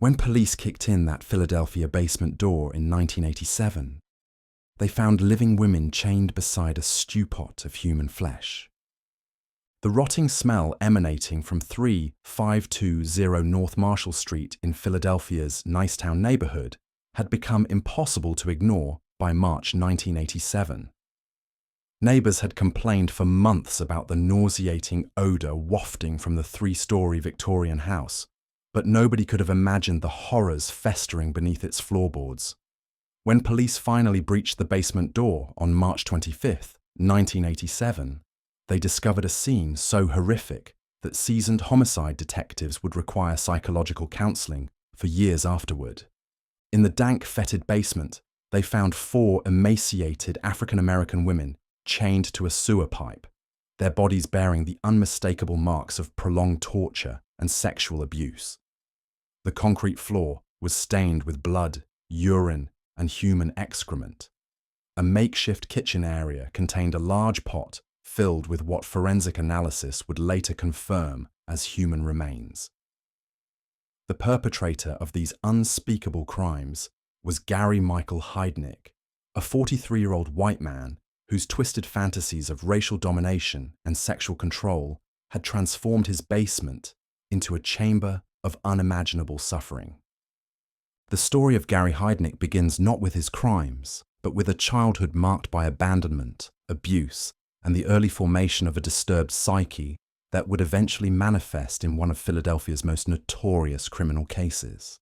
When police kicked in that Philadelphia basement door in 1987, they found living women chained beside a stew pot of human flesh. The rotting smell emanating from 3520 North Marshall Street in Philadelphia's Nicetown neighborhood had become impossible to ignore by March 1987. Neighbors had complained for months about the nauseating odor wafting from the three-story Victorian house, but nobody could have imagined the horrors festering beneath its floorboards. When police finally breached the basement door on March 25, 1987, they discovered a scene so horrific that seasoned homicide detectives would require psychological counseling for years afterward. In the dank, fetid basement, they found 4 emaciated African-American women chained to a sewer pipe, their bodies bearing the unmistakable marks of prolonged torture and sexual abuse. The concrete floor was stained with blood, urine, and human excrement. A makeshift kitchen area contained a large pot filled with what forensic analysis would later confirm as human remains. The perpetrator of these unspeakable crimes was Gary Michael Heidnik, a 43-year-old white man whose twisted fantasies of racial domination and sexual control had transformed his basement into a chamber of unimaginable suffering. The story of Gary Heidnik begins not with his crimes, but with a childhood marked by abandonment, abuse, and the early formation of a disturbed psyche that would eventually manifest in one of Philadelphia's most notorious criminal cases.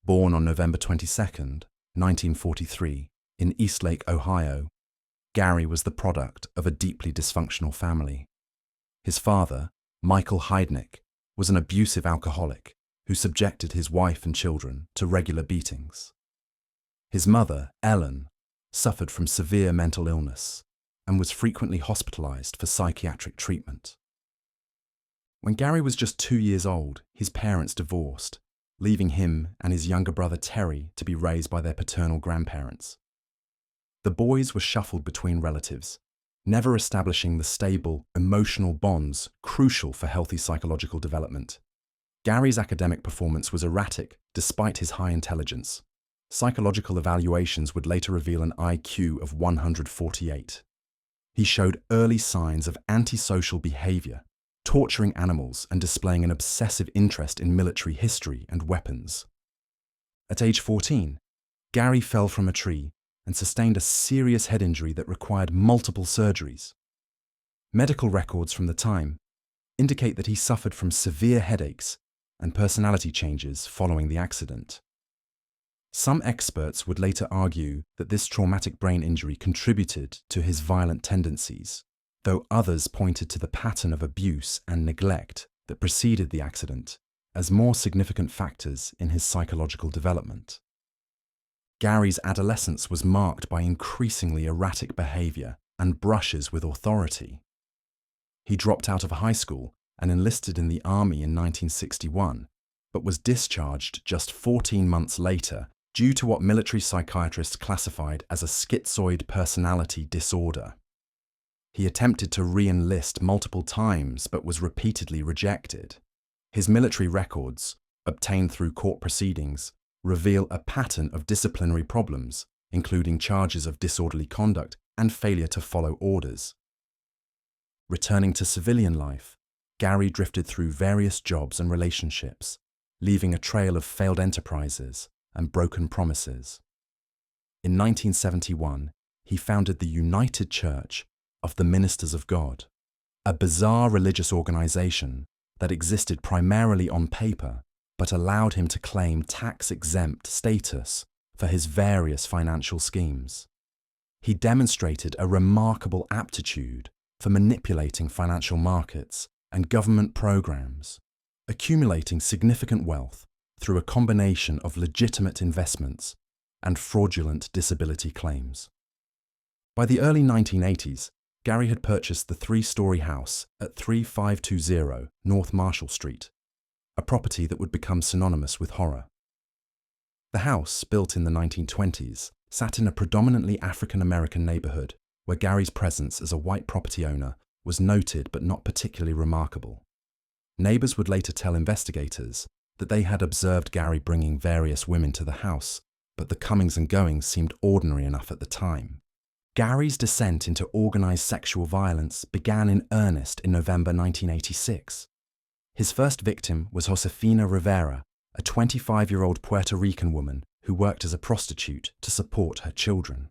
Born on November 22, 1943, in Eastlake, Ohio, Gary was the product of a deeply dysfunctional family. His father, Michael Heidnik, was an abusive alcoholic who subjected his wife and children to regular beatings. His mother, Ellen, suffered from severe mental illness and was frequently hospitalized for psychiatric treatment. When Gary was just 2 years old, his parents divorced, leaving him and his younger brother Terry to be raised by their paternal grandparents. The boys were shuffled between relatives, never establishing the stable, emotional bonds crucial for healthy psychological development. Gary's academic performance was erratic despite his high intelligence. Psychological evaluations would later reveal an IQ of 148. He showed early signs of antisocial behavior, torturing animals and displaying an obsessive interest in military history and weapons. At age 14, Gary fell from a tree and sustained a serious head injury that required multiple surgeries. Medical records from the time indicate that he suffered from severe headaches and personality changes following the accident. Some experts would later argue that this traumatic brain injury contributed to his violent tendencies, though others pointed to the pattern of abuse and neglect that preceded the accident as more significant factors in his psychological development. Gary's adolescence was marked by increasingly erratic behavior and brushes with authority. He dropped out of high school and enlisted in the army in 1961, but was discharged just 14 months later due to what military psychiatrists classified as a schizoid personality disorder. He attempted to re-enlist multiple times but was repeatedly rejected. His military records, obtained through court proceedings, reveal a pattern of disciplinary problems, including charges of disorderly conduct and failure to follow orders. Returning to civilian life, Gary drifted through various jobs and relationships, leaving a trail of failed enterprises and broken promises. In 1971, he founded the United Church of the Ministers of God, a bizarre religious organization that existed primarily on paper but allowed him to claim tax-exempt status for his various financial schemes. He demonstrated a remarkable aptitude for manipulating financial markets and government programs, accumulating significant wealth through a combination of legitimate investments and fraudulent disability claims. By the early 1980s, Gary had purchased the 3-story house at 3520 North Marshall Street, a property that would become synonymous with horror. The house, built in the 1920s, sat in a predominantly African-American neighborhood where Gary's presence as a white property owner was noted but not particularly remarkable. Neighbors would later tell investigators that they had observed Gary bringing various women to the house, but the comings and goings seemed ordinary enough at the time. Gary's descent into organized sexual violence began in earnest in November 1986. His first victim was Josefina Rivera, a 25-year-old Puerto Rican woman who worked as a prostitute to support her children.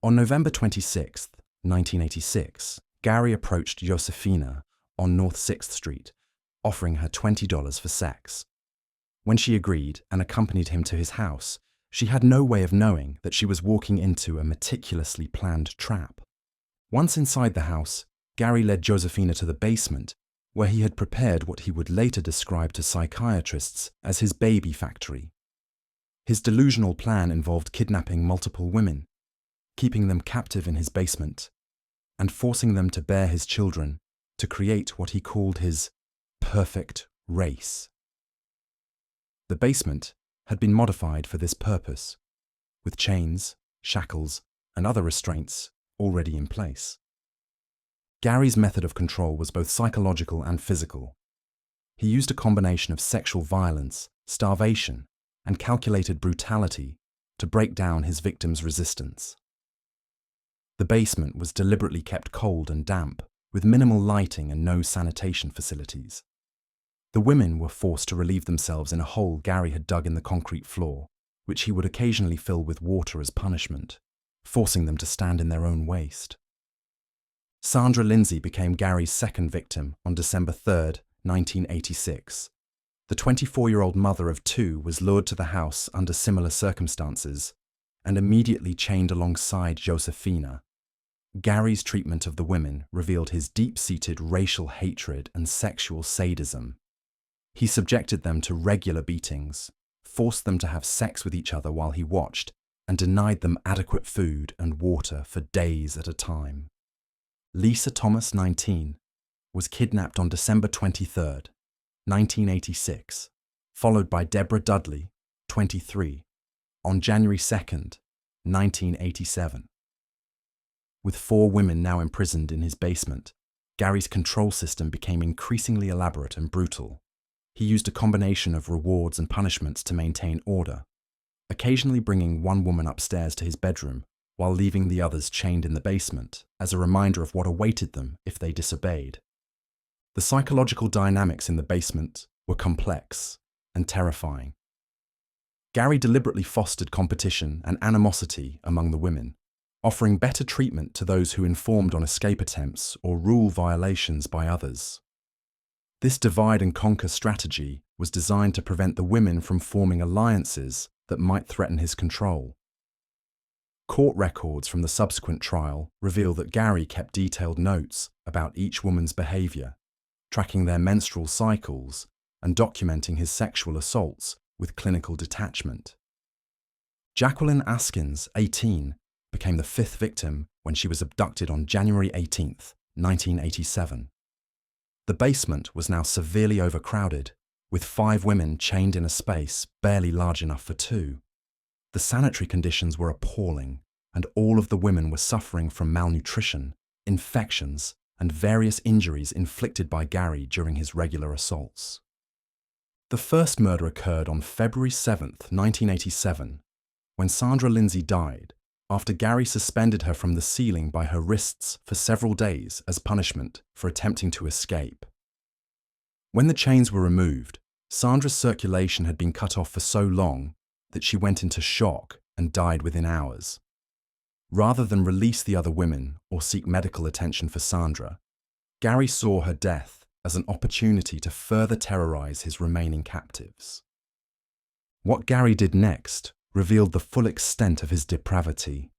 On November 26, 1986, Gary approached Josefina on North 6th Street, offering her $20 for sex. When she agreed and accompanied him to his house, she had no way of knowing that she was walking into a meticulously planned trap. Once inside the house, Gary led Josefina to the basement, where he had prepared what he would later describe to psychiatrists as his baby factory. His delusional plan involved kidnapping multiple women, keeping them captive in his basement, and forcing them to bear his children to create what he called his perfect race. The basement had been modified for this purpose, with chains, shackles, and other restraints already in place. Gary's method of control was both psychological and physical. He used a combination of sexual violence, starvation, and calculated brutality to break down his victims' resistance. The basement was deliberately kept cold and damp, with minimal lighting and no sanitation facilities. The women were forced to relieve themselves in a hole Gary had dug in the concrete floor, which he would occasionally fill with water as punishment, forcing them to stand in their own waste. Sandra Lindsay became Gary's second victim on December 3, 1986. The 24-year-old mother of two was lured to the house under similar circumstances and immediately chained alongside Josefina. Gary's treatment of the women revealed his deep-seated racial hatred and sexual sadism. He subjected them to regular beatings, forced them to have sex with each other while he watched, and denied them adequate food and water for days at a time. Lisa Thomas, 19, was kidnapped on December 23, 1986, followed by Deborah Dudley, 23, on January 2, 1987. With 4 women now imprisoned in his basement, Gary's control system became increasingly elaborate and brutal. He used a combination of rewards and punishments to maintain order, occasionally bringing one woman upstairs to his bedroom while leaving the others chained in the basement as a reminder of what awaited them if they disobeyed. The psychological dynamics in the basement were complex and terrifying. Gary deliberately fostered competition and animosity among the women, offering better treatment to those who informed on escape attempts or rule violations by others. This divide-and-conquer strategy was designed to prevent the women from forming alliances that might threaten his control. Court records from the subsequent trial reveal that Gary kept detailed notes about each woman's behavior, tracking their menstrual cycles and documenting his sexual assaults with clinical detachment. Jacqueline Askins, 18, became the 5th victim when she was abducted on January 18, 1987. The basement was now severely overcrowded, with 5 women chained in a space barely large enough for 2. The sanitary conditions were appalling, and all of the women were suffering from malnutrition, infections, and various injuries inflicted by Gary during his regular assaults. The first murder occurred on February 7, 1987, when Sandra Lindsay died after Gary suspended her from the ceiling by her wrists for several days as punishment for attempting to escape. When the chains were removed, Sandra's circulation had been cut off for so long that she went into shock and died within hours. Rather than release the other women or seek medical attention for Sandra, Gary saw her death as an opportunity to further terrorize his remaining captives. What Gary did next revealed the full extent of his depravity.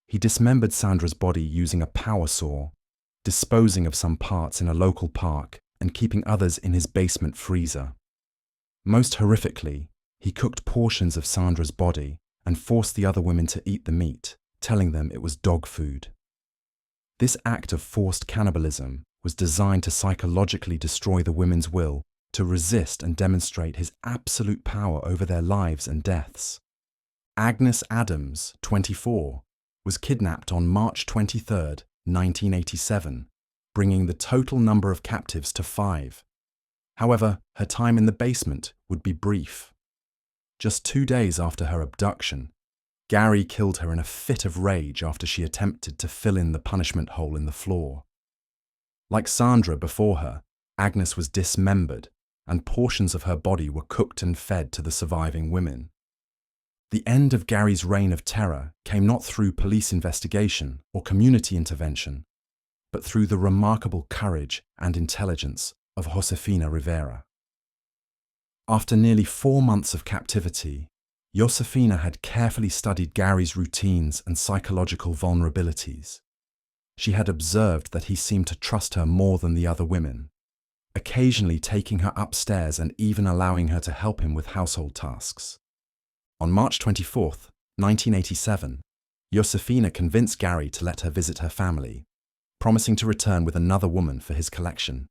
He dismembered Sandra's body using a power saw, disposing of some parts in a local park and keeping others in his basement freezer. Most horrifically, he cooked portions of Sandra's body and forced the other women to eat the meat, telling them it was dog food. This act of forced cannibalism was designed to psychologically destroy the women's will to resist and demonstrate his absolute power over their lives and deaths. Agnes Adams, 24, was kidnapped on March 23, 1987, bringing the total number of captives to 5. However, her time in the basement would be brief. Just 2 days after her abduction, Gary killed her in a fit of rage after she attempted to fill in the punishment hole in the floor. Like Sandra before her, Agnes was dismembered, and portions of her body were cooked and fed to the surviving women. The end of Gary's reign of terror came not through police investigation or community intervention, but through the remarkable courage and intelligence of Josefina Rivera. After nearly 4 months of captivity, Josefina had carefully studied Gary's routines and psychological vulnerabilities. She had observed that he seemed to trust her more than the other women, occasionally taking her upstairs and even allowing her to help him with household tasks. On March 24, 1987, Josefina convinced Gary to let her visit her family, promising to return with another woman for his collection.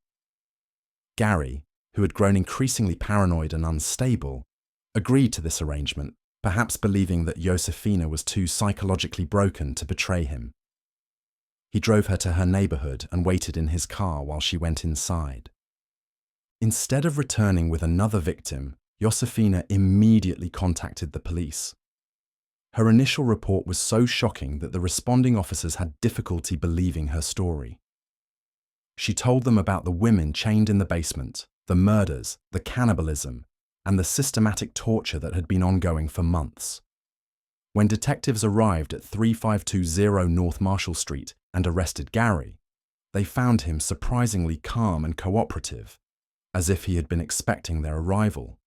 Gary, who had grown increasingly paranoid and unstable, agreed to this arrangement, perhaps believing that Josefina was too psychologically broken to betray him. He drove her to her neighborhood and waited in his car while she went inside. Instead of returning with another victim, Josefina immediately contacted the police. Her initial report was so shocking that the responding officers had difficulty believing her story. She told them about the women chained in the basement, the murders, the cannibalism, and the systematic torture that had been ongoing for months. When detectives arrived at 3520 North Marshall Street and arrested Gary, they found him surprisingly calm and cooperative, as if he had been expecting their arrival.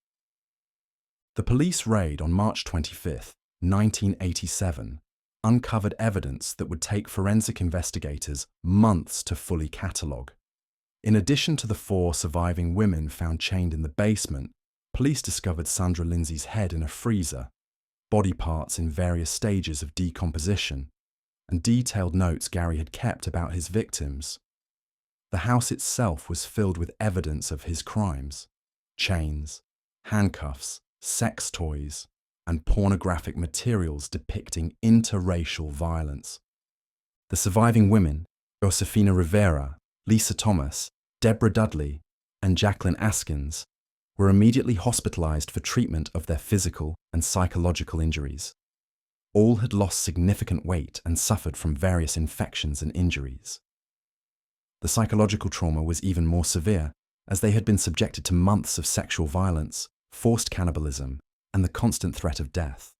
The police raid on March 25, 1987, uncovered evidence that would take forensic investigators months to fully catalogue. In addition to the 4 surviving women found chained in the basement, police discovered Sandra Lindsay's head in a freezer, body parts in various stages of decomposition, and detailed notes Gary had kept about his victims. The house itself was filled with evidence of his crimes: chains, handcuffs, sex toys, and pornographic materials depicting interracial violence. The surviving women, Josefina Rivera, Lisa Thomas, Deborah Dudley, and Jacqueline Askins, were immediately hospitalized for treatment of their physical and psychological injuries. All had lost significant weight and suffered from various infections and injuries. The psychological trauma was even more severe, as they had been subjected to months of sexual violence, forced cannibalism, and the constant threat of death.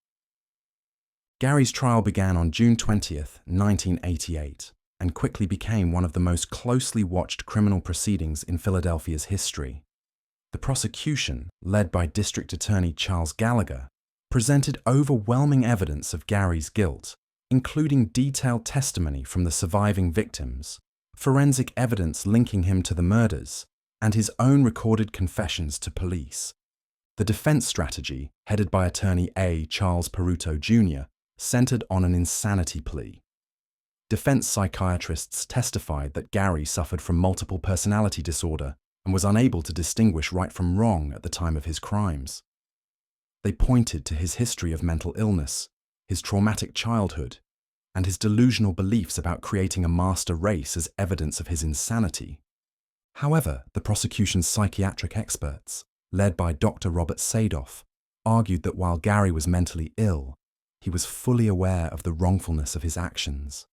Gary's trial began on June 20, 1988, and quickly became one of the most closely watched criminal proceedings in Philadelphia's history. The prosecution, led by District Attorney Charles Gallagher, presented overwhelming evidence of Gary's guilt, including detailed testimony from the surviving victims, forensic evidence linking him to the murders, and his own recorded confessions to police. The defense strategy, headed by attorney A. Charles Peruto Jr., centered on an insanity plea. Defense psychiatrists testified that Gary suffered from multiple personality disorder and was unable to distinguish right from wrong at the time of his crimes. They pointed to his history of mental illness, his traumatic childhood, and his delusional beliefs about creating a master race as evidence of his insanity. However, the prosecution's psychiatric experts, led by Dr. Robert Sadoff, argued that while Gary was mentally ill, he was fully aware of the wrongfulness of his actions.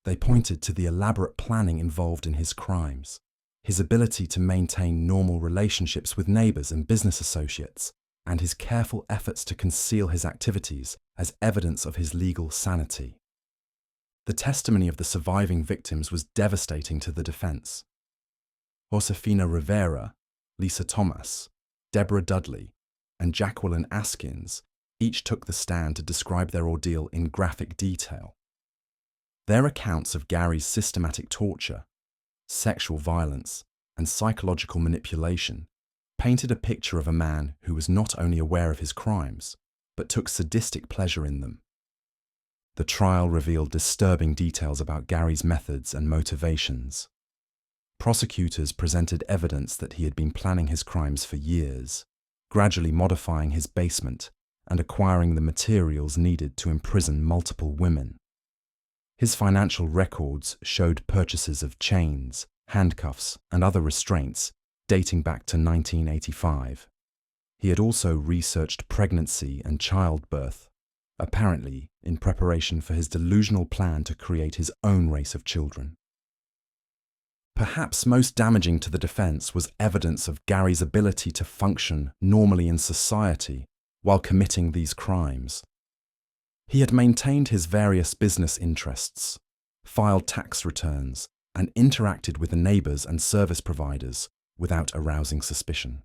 They pointed to the elaborate planning involved in his crimes, his ability to maintain normal relationships with neighbors and business associates, and his careful efforts to conceal his activities as evidence of his legal sanity. The testimony of the surviving victims was devastating to the defense. Josefina Rivera, Lisa Thomas, Deborah Dudley, and Jacqueline Askins each took the stand to describe their ordeal in graphic detail. Their accounts of Gary's systematic torture, sexual violence, and psychological manipulation painted a picture of a man who was not only aware of his crimes, but took sadistic pleasure in them. The trial revealed disturbing details about Gary's methods and motivations. Prosecutors presented evidence that he had been planning his crimes for years, gradually modifying his basement and acquiring the materials needed to imprison multiple women. His financial records showed purchases of chains, handcuffs, and other restraints dating back to 1985. He had also researched pregnancy and childbirth, apparently in preparation for his delusional plan to create his own race of children. Perhaps most damaging to the defense was evidence of Gary's ability to function normally in society while committing these crimes. He had maintained his various business interests, filed tax returns, and interacted with the neighbors and service providers without arousing suspicion.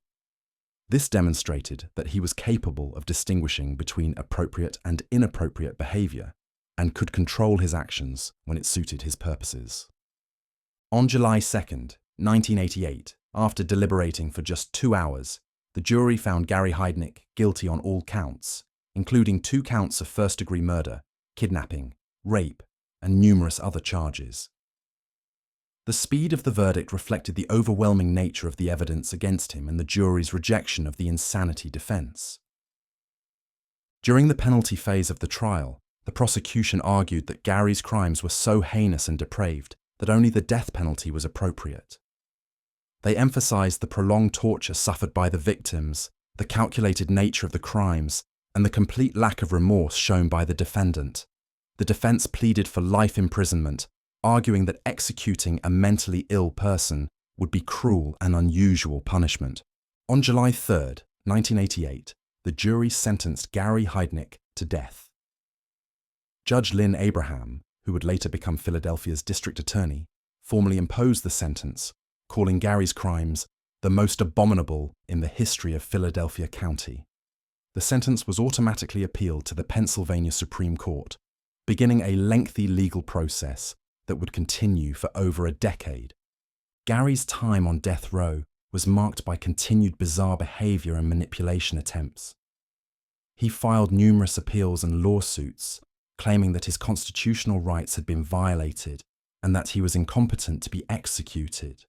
This demonstrated that he was capable of distinguishing between appropriate and inappropriate behavior and could control his actions when it suited his purposes. On July 2nd, 1988, after deliberating for just 2 hours, the jury found Gary Heidnik guilty on all counts, including 2 counts of first-degree murder, kidnapping, rape, and numerous other charges. The speed of the verdict reflected the overwhelming nature of the evidence against him and the jury's rejection of the insanity defense. During the penalty phase of the trial, the prosecution argued that Gary's crimes were so heinous and depraved that only the death penalty was appropriate. They emphasized the prolonged torture suffered by the victims, the calculated nature of the crimes, and the complete lack of remorse shown by the defendant. The defense pleaded for life imprisonment, arguing that executing a mentally ill person would be cruel and unusual punishment. On July 3rd, 1988, the jury sentenced Gary Heidnik to death. Judge Lynn Abraham, who would later become Philadelphia's district attorney, formally imposed the sentence, calling Gary's crimes the most abominable in the history of Philadelphia County. The sentence was automatically appealed to the Pennsylvania Supreme Court, beginning a lengthy legal process that would continue for over a decade. Gary's time on death row was marked by continued bizarre behavior and manipulation attempts. He filed numerous appeals and lawsuits, claiming that his constitutional rights had been violated and that he was incompetent to be executed.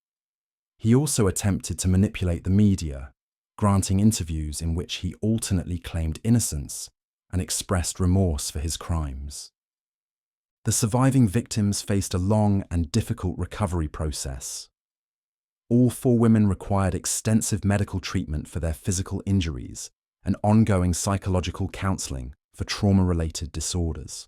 He also attempted to manipulate the media, granting interviews in which he alternately claimed innocence and expressed remorse for his crimes. The surviving victims faced a long and difficult recovery process. All 4 women required extensive medical treatment for their physical injuries and ongoing psychological counseling for trauma-related disorders.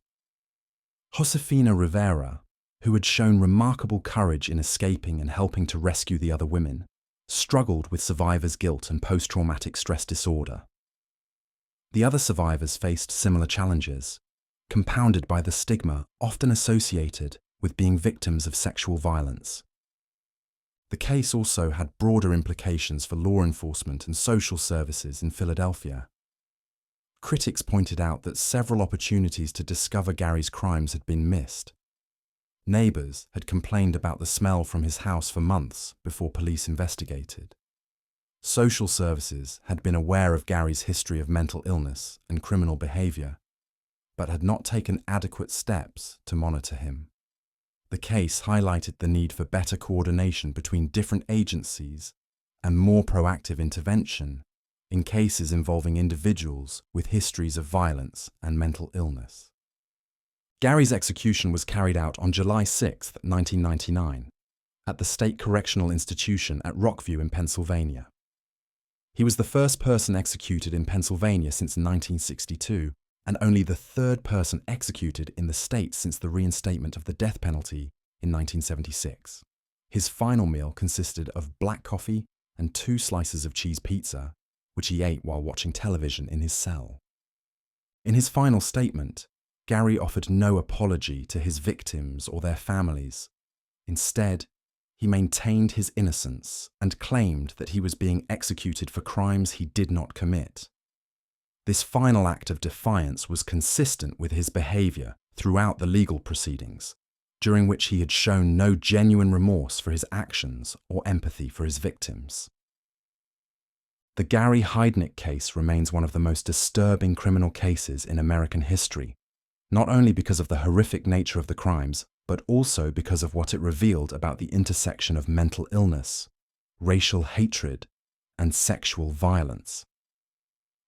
Josefina Rivera, who had shown remarkable courage in escaping and helping to rescue the other women, struggled with survivor's guilt and post-traumatic stress disorder. The other survivors faced similar challenges, compounded by the stigma often associated with being victims of sexual violence. The case also had broader implications for law enforcement and social services in Philadelphia. Critics pointed out that several opportunities to discover Gary's crimes had been missed. Neighbors had complained about the smell from his house for months before police investigated. Social services had been aware of Gary's history of mental illness and criminal behavior, but had not taken adequate steps to monitor him. The case highlighted the need for better coordination between different agencies and more proactive intervention in cases involving individuals with histories of violence and mental illness. Gary's execution was carried out on July 6, 1999, at the State Correctional Institution at Rockview in Pennsylvania. He was the first person executed in Pennsylvania since 1962, and only the 3rd person executed in the state since the reinstatement of the death penalty in 1976. His final meal consisted of black coffee and 2 slices of cheese pizza, which he ate while watching television in his cell. In his final statement, Gary offered no apology to his victims or their families. Instead, he maintained his innocence and claimed that he was being executed for crimes he did not commit. This final act of defiance was consistent with his behavior throughout the legal proceedings, during which he had shown no genuine remorse for his actions or empathy for his victims. The Gary Heidnik case remains one of the most disturbing criminal cases in American history, not only because of the horrific nature of the crimes, but also because of what it revealed about the intersection of mental illness, racial hatred, and sexual violence.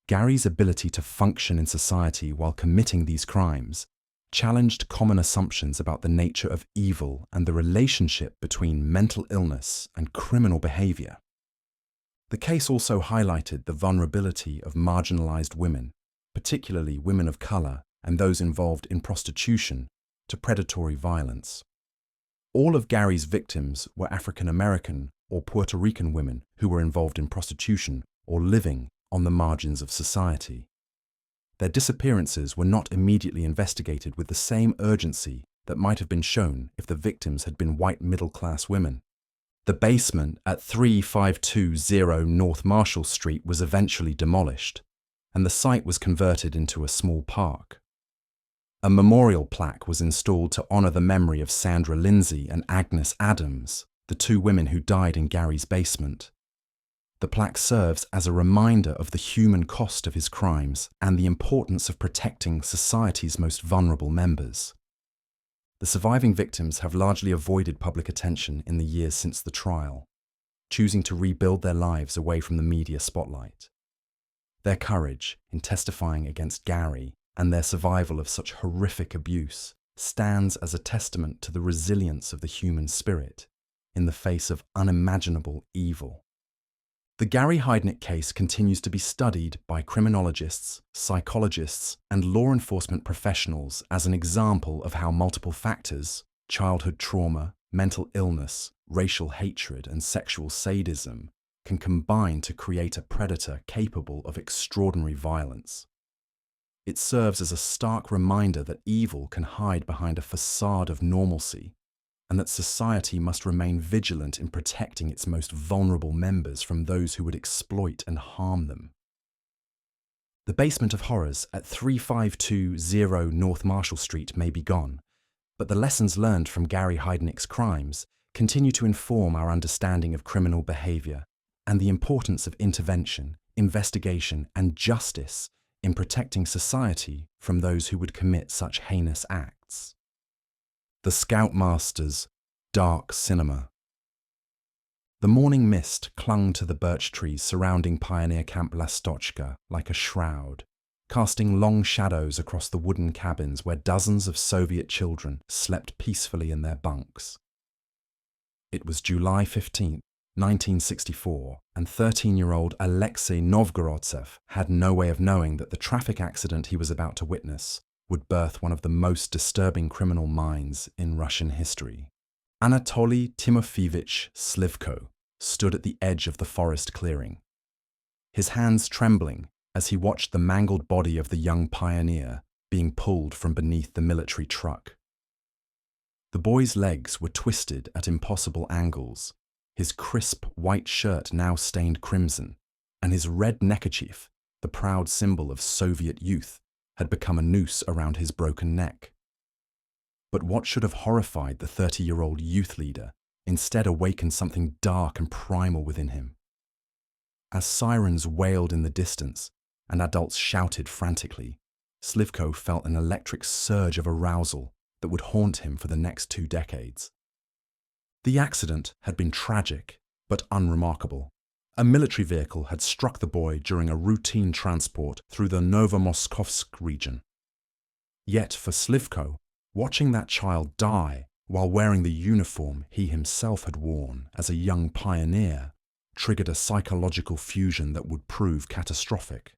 Gary's ability to function in society while committing these crimes challenged common assumptions about the nature of evil and the relationship between mental illness and criminal behavior. The case also highlighted the vulnerability of marginalized women, particularly women of color and those involved in prostitution, to predatory violence. All of Gary's victims were African American or Puerto Rican women who were involved in prostitution or living on the margins of society. Their disappearances were not immediately investigated with the same urgency that might have been shown if the victims had been white middle-class women. The basement at 3520 North Marshall Street was eventually demolished, and the site was converted into a small park. A memorial plaque was installed to honor the memory of Sandra Lindsay and Agnes Adams, the two women who died in Gary's basement. The plaque serves as a reminder of the human cost of his crimes and the importance of protecting society's most vulnerable members. The surviving victims have largely avoided public attention in the years since the trial, choosing to rebuild their lives away from the media spotlight. Their courage in testifying against Gary and their survival of such horrific abuse stands as a testament to the resilience of the human spirit in the face of unimaginable evil. The Gary Heidnik case continues to be studied by criminologists, psychologists, and law enforcement professionals as an example of how multiple factors, childhood trauma, mental illness, racial hatred, and sexual sadism, can combine to create a predator capable of extraordinary violence. It serves as a stark reminder that evil can hide behind a facade of normalcy, and that society must remain vigilant in protecting its most vulnerable members from those who would exploit and harm them. The basement of horrors at 3520 North Marshall Street may be gone, but the lessons learned from Gary Heidnik's crimes continue to inform our understanding of criminal behavior and the importance of intervention, investigation, and justice in protecting society from those who would commit such heinous acts. The Scoutmaster's dark cinema. The morning mist clung to the birch trees surrounding Pioneer Camp Lastochka like a shroud, casting long shadows across the wooden cabins where dozens of Soviet children slept peacefully in their bunks. It was July 15, 1964, and 13-year-old Alexei Novgorodtsev had no way of knowing that the traffic accident he was about to witness would birth one of the most disturbing criminal minds in Russian history. Anatoly Timofeyevich Slivko stood at the edge of the forest clearing, his hands trembling as he watched the mangled body of the young pioneer being pulled from beneath the military truck. The boy's legs were twisted at impossible angles, his crisp white shirt now stained crimson, and his red neckerchief, the proud symbol of Soviet youth, had become a noose around his broken neck. But what should have horrified the 30-year-old youth leader instead awakened something dark and primal within him. As sirens wailed in the distance and adults shouted frantically, Slivko felt an electric surge of arousal that would haunt him for the next 2 decades. The accident had been tragic, but unremarkable. A military vehicle had struck the boy during a routine transport through the Novomoskovsk region. Yet for Slivko, watching that child die while wearing the uniform he himself had worn as a young pioneer triggered a psychological fusion that would prove catastrophic.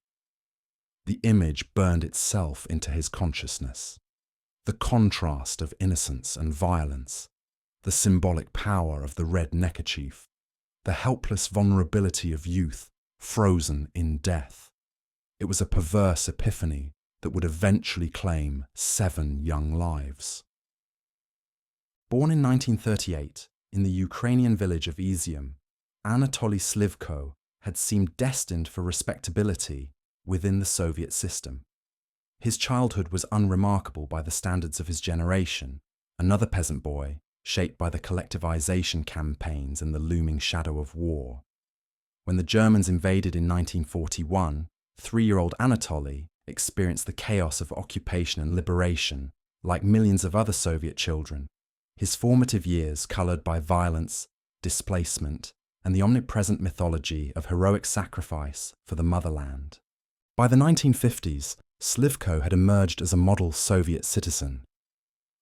The image burned itself into his consciousness. The contrast of innocence and violence, the symbolic power of the red neckerchief, the helpless vulnerability of youth frozen in death. It was a perverse epiphany that would eventually claim 7 young lives. Born in 1938 in the Ukrainian village of Izium, Anatoly Slivko had seemed destined for respectability within the Soviet system. His childhood was unremarkable by the standards of his generation, another peasant boy shaped by the collectivization campaigns and the looming shadow of war. When the Germans invaded in 1941, 3-year-old Anatoly experienced the chaos of occupation and liberation, like millions of other Soviet children, his formative years colored by violence, displacement, and the omnipresent mythology of heroic sacrifice for the motherland. By the 1950s, Slivko had emerged as a model Soviet citizen.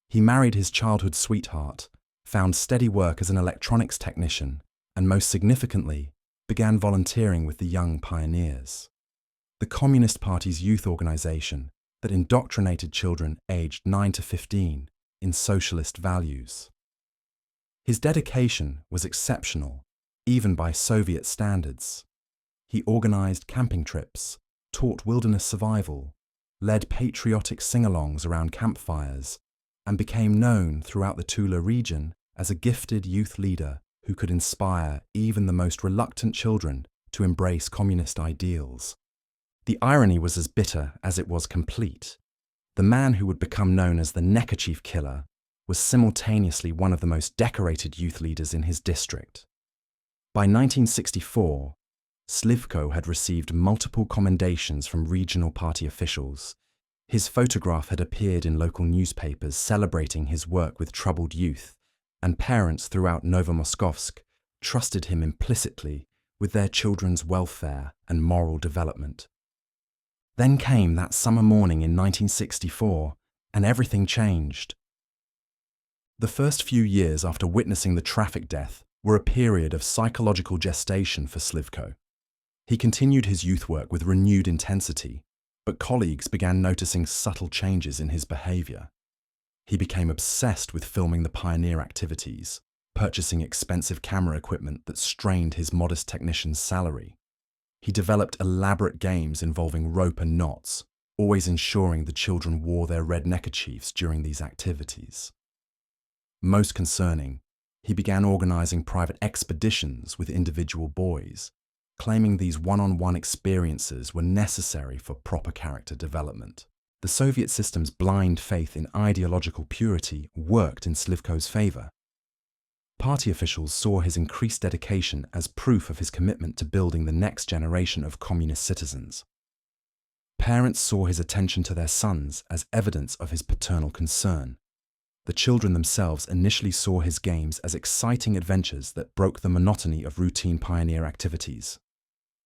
He married his childhood sweetheart, found steady work as an electronics technician, and most significantly, began volunteering with the Young Pioneers, the Communist Party's youth organization that indoctrinated children aged 9 to 15 in socialist values. His dedication was exceptional, even by Soviet standards. He organized camping trips, taught wilderness survival, led patriotic sing-alongs around campfires, and became known throughout the Tula region as a gifted youth leader who could inspire even the most reluctant children to embrace communist ideals. The irony was as bitter as it was complete. The man who would become known as the neckerchief killer was simultaneously one of the most decorated youth leaders in his district. By 1964, Slivko had received multiple commendations from regional party officials. His photograph had appeared in local newspapers celebrating his work with troubled youth, and parents throughout Novomoskovsk trusted him implicitly with their children's welfare and moral development. Then came that summer morning in 1964, and everything changed. The first few years after witnessing the traffic death were a period of psychological gestation for Slivko. He continued his youth work with renewed intensity, but colleagues began noticing subtle changes in his behavior. He became obsessed with filming the pioneer activities, purchasing expensive camera equipment that strained his modest technician's salary. He developed elaborate games involving rope and knots, always ensuring the children wore their red neckerchiefs during these activities. Most concerning, he began organizing private expeditions with individual boys, claiming these one-on-one experiences were necessary for proper character development. The Soviet system's blind faith in ideological purity worked in Slivko's favor. Party officials saw his increased dedication as proof of his commitment to building the next generation of communist citizens. Parents saw his attention to their sons as evidence of his paternal concern. The children themselves initially saw his games as exciting adventures that broke the monotony of routine pioneer activities.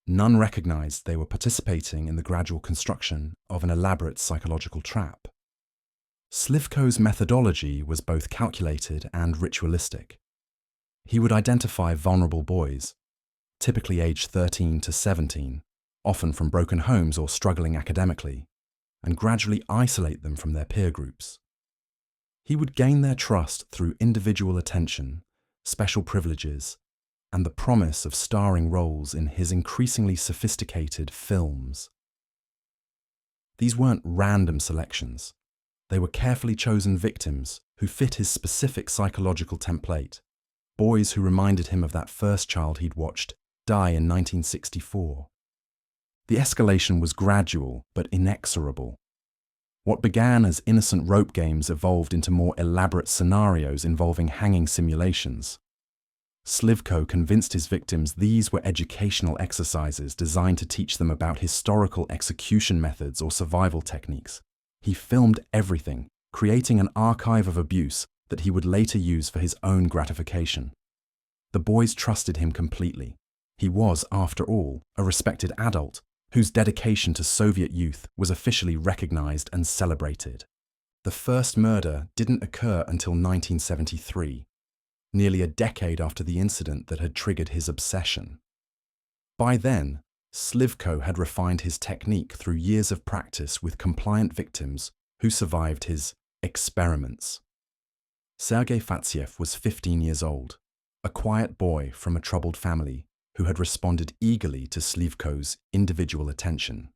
None recognized they were participating in the gradual construction of an elaborate psychological trap. Slivko's methodology was both calculated and ritualistic. He would identify vulnerable boys, typically aged 13 to 17, often from broken homes or struggling academically, and gradually isolate them from their peer groups. He would gain their trust through individual attention, special privileges, and the promise of starring roles in his increasingly sophisticated films. These weren't random selections. They were carefully chosen victims who fit his specific psychological template, boys who reminded him of that first child he'd watched die in 1964. The escalation was gradual but inexorable. What began as innocent rope games evolved into more elaborate scenarios involving hanging simulations. Slivko convinced his victims these were educational exercises designed to teach them about historical execution methods or survival techniques. He filmed everything, creating an archive of abuse that he would later use for his own gratification. The boys trusted him completely. He was, after all, a respected adult whose dedication to Soviet youth was officially recognized and celebrated. The first murder didn't occur until 1973. Nearly a decade after the incident that had triggered his obsession. By then, Slivko had refined his technique through years of practice with compliant victims who survived his experiments. Sergei Fatsiev was 15 years old, a quiet boy from a troubled family who had responded eagerly to Slivko's individual attention.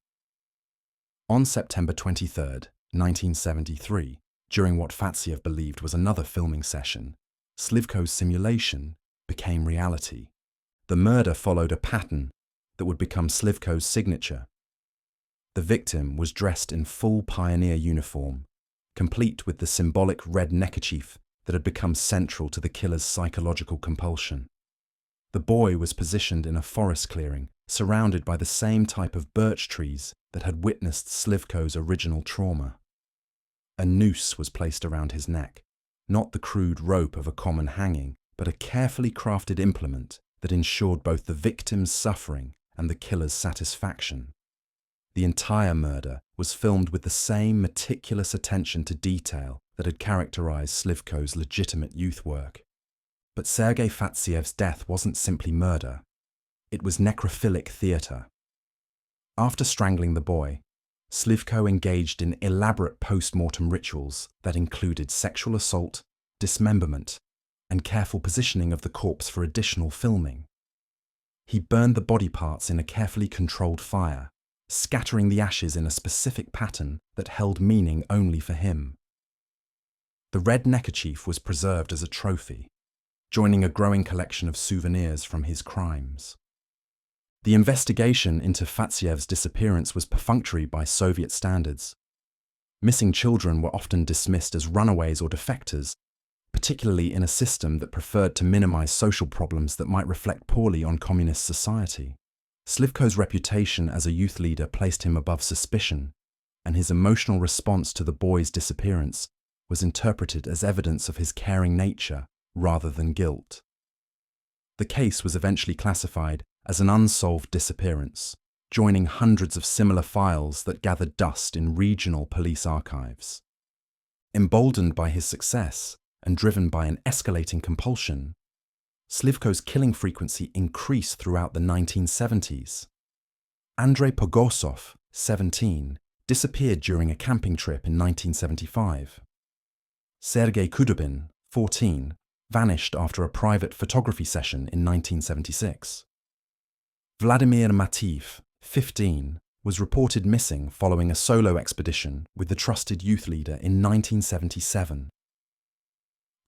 On September 23, 1973, during what Fatsiev believed was another filming session, Slivko's simulation became reality. The murder followed a pattern that would become Slivko's signature. The victim was dressed in full pioneer uniform, complete with the symbolic red neckerchief that had become central to the killer's psychological compulsion. The boy was positioned in a forest clearing, surrounded by the same type of birch trees that had witnessed Slivko's original trauma. A noose was placed around his neck, not the crude rope of a common hanging, but a carefully crafted implement that ensured both the victim's suffering and the killer's satisfaction. The entire murder was filmed with the same meticulous attention to detail that had characterized Slivko's legitimate youth work. But Sergei Fatsiev's death wasn't simply murder. It was necrophilic theatre. After strangling the boy, Slivko engaged in elaborate post-mortem rituals that included sexual assault, dismemberment, and careful positioning of the corpse for additional filming. He burned the body parts in a carefully controlled fire, scattering the ashes in a specific pattern that held meaning only for him. The red neckerchief was preserved as a trophy, joining a growing collection of souvenirs from his crimes. The investigation into Fatsiev's disappearance was perfunctory by Soviet standards. Missing children were often dismissed as runaways or defectors, particularly in a system that preferred to minimize social problems that might reflect poorly on communist society. Slivko's reputation as a youth leader placed him above suspicion, and his emotional response to the boy's disappearance was interpreted as evidence of his caring nature rather than guilt. The case was eventually classified as an unsolved disappearance, joining hundreds of similar files that gathered dust in regional police archives. Emboldened by his success and driven by an escalating compulsion, Slivko's killing frequency increased throughout the 1970s. Andrei Pogosov, 17, disappeared during a camping trip in 1975. Sergei Kudybin, 14, vanished after a private photography session in 1976. Vladimir Matiev, 15, was reported missing following a solo expedition with the trusted youth leader in 1977.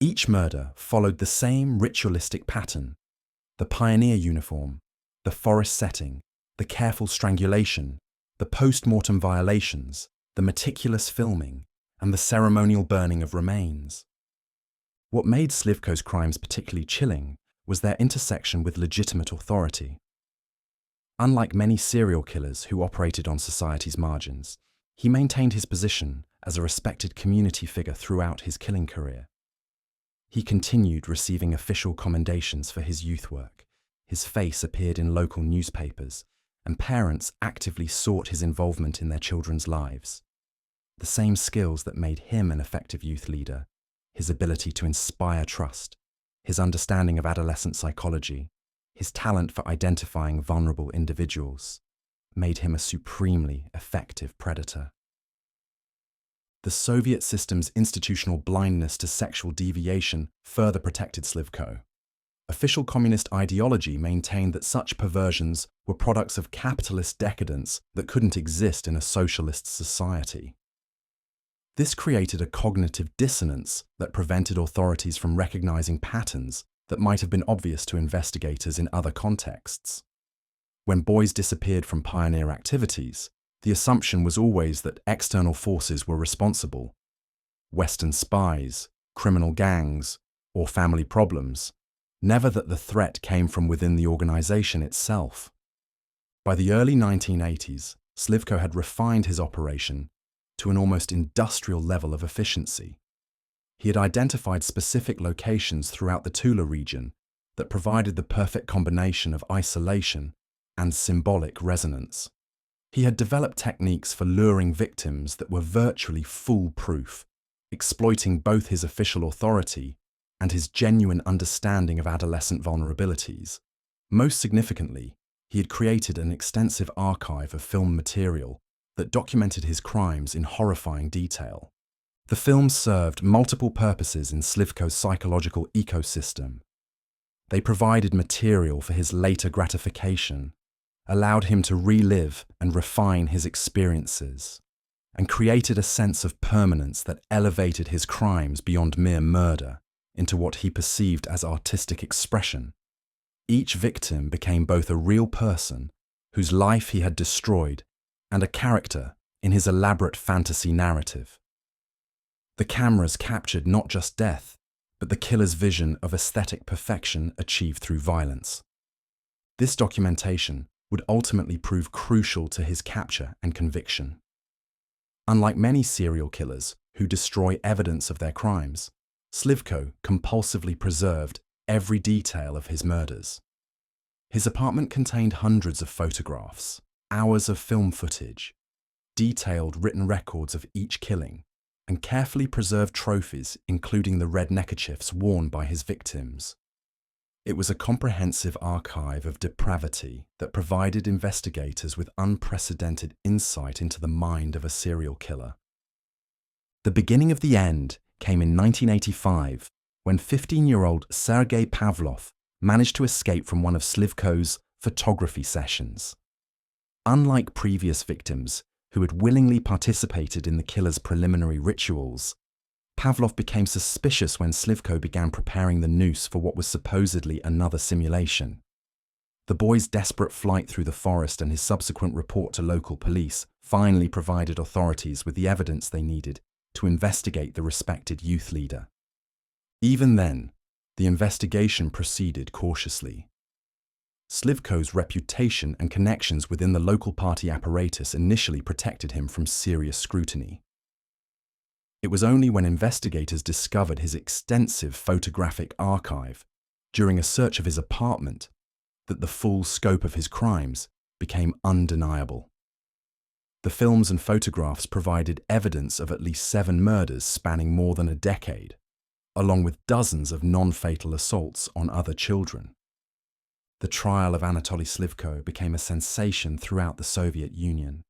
Each murder followed the same ritualistic pattern: the pioneer uniform, the forest setting, the careful strangulation, the post-mortem violations, the meticulous filming, and the ceremonial burning of remains. What made Slivko's crimes particularly chilling was their intersection with legitimate authority. Unlike many serial killers who operated on society's margins, he maintained his position as a respected community figure throughout his killing career. He continued receiving official commendations for his youth work. His face appeared in local newspapers, and parents actively sought his involvement in their children's lives. The same skills that made him an effective youth leader, his ability to inspire trust, his understanding of adolescent psychology, his talent for identifying vulnerable individuals, made him a supremely effective predator. The Soviet system's institutional blindness to sexual deviation further protected Slivko. Official communist ideology maintained that such perversions were products of capitalist decadence that couldn't exist in a socialist society. This created a cognitive dissonance that prevented authorities from recognizing patterns that might have been obvious to investigators in other contexts. When boys disappeared from pioneer activities, the assumption was always that external forces were responsible: Western spies, criminal gangs, or family problems, never that the threat came from within the organization itself. By the early 1980s, Slivko had refined his operation to an almost industrial level of efficiency. He had identified specific locations throughout the Tula region that provided the perfect combination of isolation and symbolic resonance. He had developed techniques for luring victims that were virtually foolproof, exploiting both his official authority and his genuine understanding of adolescent vulnerabilities. Most significantly, he had created an extensive archive of film material that documented his crimes in horrifying detail. The films served multiple purposes in Slivko's psychological ecosystem. They provided material for his later gratification, allowed him to relive and refine his experiences, and created a sense of permanence that elevated his crimes beyond mere murder into what he perceived as artistic expression. Each victim became both a real person whose life he had destroyed and a character in his elaborate fantasy narrative. The cameras captured not just death, but the killer's vision of aesthetic perfection achieved through violence. This documentation would ultimately prove crucial to his capture and conviction. Unlike many serial killers who destroy evidence of their crimes, Slivko compulsively preserved every detail of his murders. His apartment contained hundreds of photographs, hours of film footage, detailed written records of each killing, and carefully preserved trophies including the red neckerchiefs worn by his victims. It was a comprehensive archive of depravity that provided investigators with unprecedented insight into the mind of a serial killer. The beginning of the end came in 1985 when 15-year-old Sergei Pavlov managed to escape from one of Slivko's photography sessions. Unlike previous victims who had willingly participated in the killer's preliminary rituals, Pavlov became suspicious when Slivko began preparing the noose for what was supposedly another simulation. The boy's desperate flight through the forest and his subsequent report to local police finally provided authorities with the evidence they needed to investigate the respected youth leader. Even then, the investigation proceeded cautiously. Slivko's reputation and connections within the local party apparatus initially protected him from serious scrutiny. It was only when investigators discovered his extensive photographic archive during a search of his apartment that the full scope of his crimes became undeniable. The films and photographs provided evidence of at least 7 murders spanning more than a decade, along with dozens of non-fatal assaults on other children. The trial of Anatoly Slivko became a sensation throughout the Soviet Union,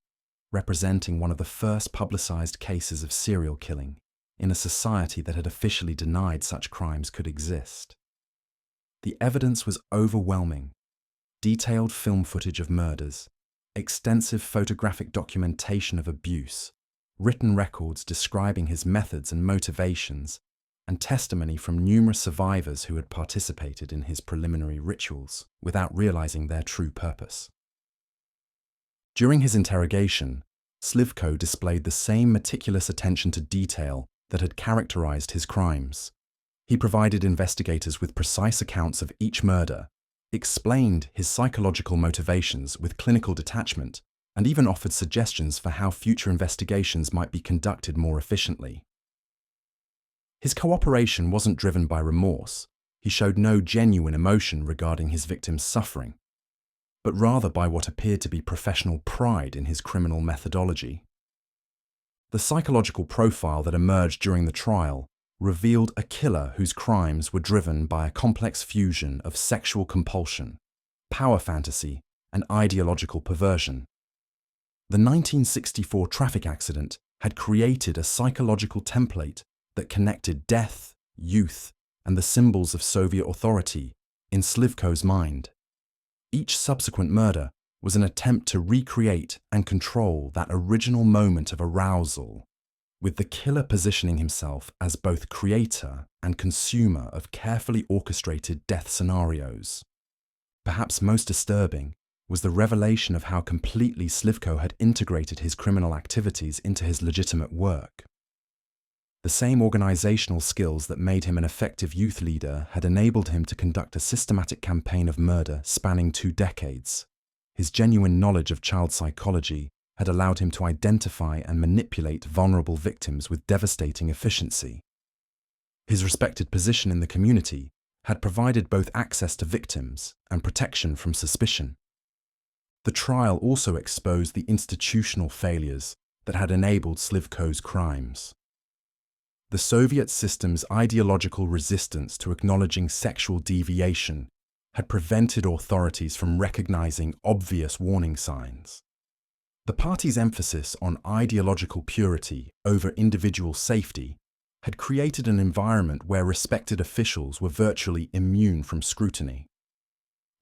representing one of the first publicized cases of serial killing in a society that had officially denied such crimes could exist. The evidence was overwhelming. Detailed film footage of murders, extensive photographic documentation of abuse, written records describing his methods and motivations, and testimony from numerous survivors who had participated in his preliminary rituals without realizing their true purpose. During his interrogation, Slivko displayed the same meticulous attention to detail that had characterized his crimes. He provided investigators with precise accounts of each murder, explained his psychological motivations with clinical detachment, and even offered suggestions for how future investigations might be conducted more efficiently. His cooperation wasn't driven by remorse. He showed no genuine emotion regarding his victims' suffering, but rather by what appeared to be professional pride in his criminal methodology. The psychological profile that emerged during the trial revealed a killer whose crimes were driven by a complex fusion of sexual compulsion, power fantasy, and ideological perversion. The 1964 traffic accident had created a psychological template that connected death, youth, and the symbols of Soviet authority in Slivko's mind. Each subsequent murder was an attempt to recreate and control that original moment of arousal, with the killer positioning himself as both creator and consumer of carefully orchestrated death scenarios. Perhaps most disturbing was the revelation of how completely Slivko had integrated his criminal activities into his legitimate work. The same organizational skills that made him an effective youth leader had enabled him to conduct a systematic campaign of murder spanning 2 decades. His genuine knowledge of child psychology had allowed him to identify and manipulate vulnerable victims with devastating efficiency. His respected position in the community had provided both access to victims and protection from suspicion. The trial also exposed the institutional failures that had enabled Slivko's crimes. The Soviet system's ideological resistance to acknowledging sexual deviation had prevented authorities from recognizing obvious warning signs. The party's emphasis on ideological purity over individual safety had created an environment where respected officials were virtually immune from scrutiny.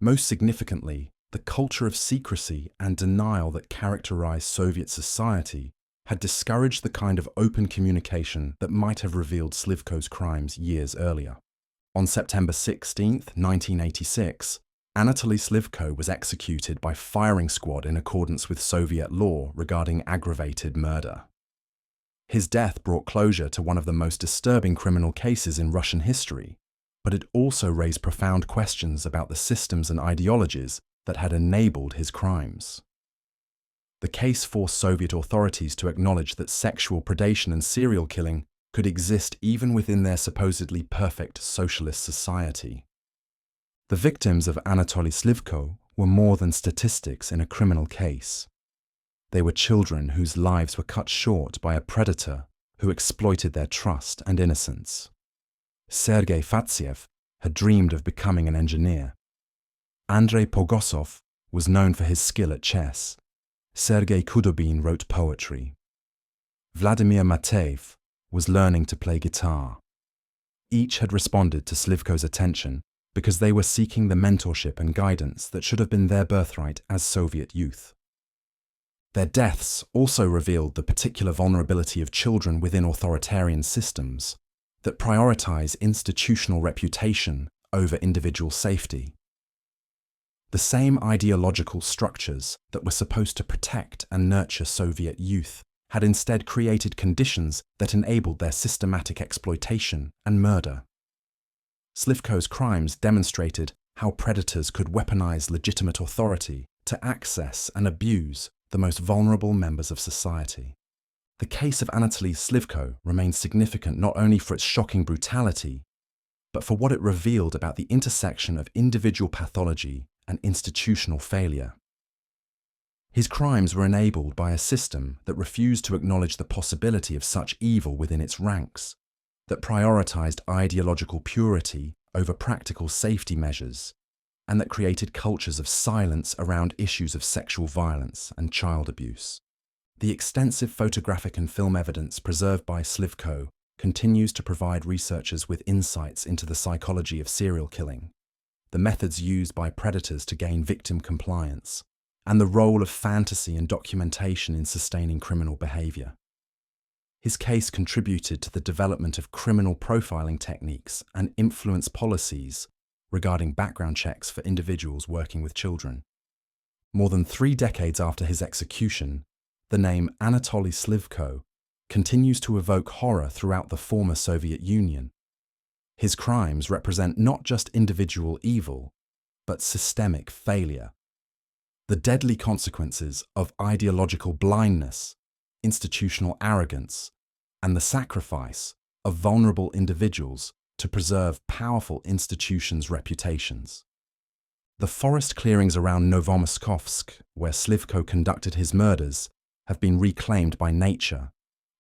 Most significantly, the culture of secrecy and denial that characterized Soviet society had discouraged the kind of open communication that might have revealed Slivko's crimes years earlier. On September 16, 1986, Anatoly Slivko was executed by firing squad in accordance with Soviet law regarding aggravated murder. His death brought closure to one of the most disturbing criminal cases in Russian history, but it also raised profound questions about the systems and ideologies that had enabled his crimes. The case forced Soviet authorities to acknowledge that sexual predation and serial killing could exist even within their supposedly perfect socialist society. The victims of Anatoly Slivko were more than statistics in a criminal case. They were children whose lives were cut short by a predator who exploited their trust and innocence. Sergei Fatsiev had dreamed of becoming an engineer. Andrei Pogosov was known for his skill at chess. Sergei Kudobin wrote poetry. Vladimir Mateev was learning to play guitar. Each had responded to Slivko's attention because they were seeking the mentorship and guidance that should have been their birthright as Soviet youth. Their deaths also revealed the particular vulnerability of children within authoritarian systems that prioritize institutional reputation over individual safety. The same ideological structures that were supposed to protect and nurture Soviet youth had instead created conditions that enabled their systematic exploitation and murder. Slivko's crimes demonstrated how predators could weaponize legitimate authority to access and abuse the most vulnerable members of society. The case of Anatoly Slivko remains significant not only for its shocking brutality, but for what it revealed about the intersection of individual pathology and institutional failure. His crimes were enabled by a system that refused to acknowledge the possibility of such evil within its ranks, that prioritized ideological purity over practical safety measures, and that created cultures of silence around issues of sexual violence and child abuse. The extensive photographic and film evidence preserved by Slivko continues to provide researchers with insights into the psychology of serial killing, the methods used by predators to gain victim compliance, and the role of fantasy and documentation in sustaining criminal behavior. His case contributed to the development of criminal profiling techniques and influence policies regarding background checks for individuals working with children. More than 3 decades after his execution, the name Anatoly Slivko continues to evoke horror throughout the former Soviet Union. His crimes represent not just individual evil, but systemic failure. The deadly consequences of ideological blindness, institutional arrogance, and the sacrifice of vulnerable individuals to preserve powerful institutions' reputations. The forest clearings around Novomoskovsk, where Slivko conducted his murders, have been reclaimed by nature,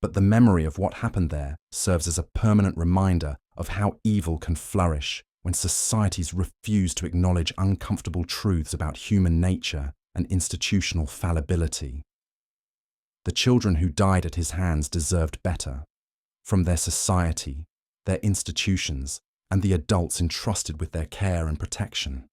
but the memory of what happened there serves as a permanent reminder of how evil can flourish when societies refuse to acknowledge uncomfortable truths about human nature and institutional fallibility. The children who died at his hands deserved better, from their society, their institutions, and the adults entrusted with their care and protection.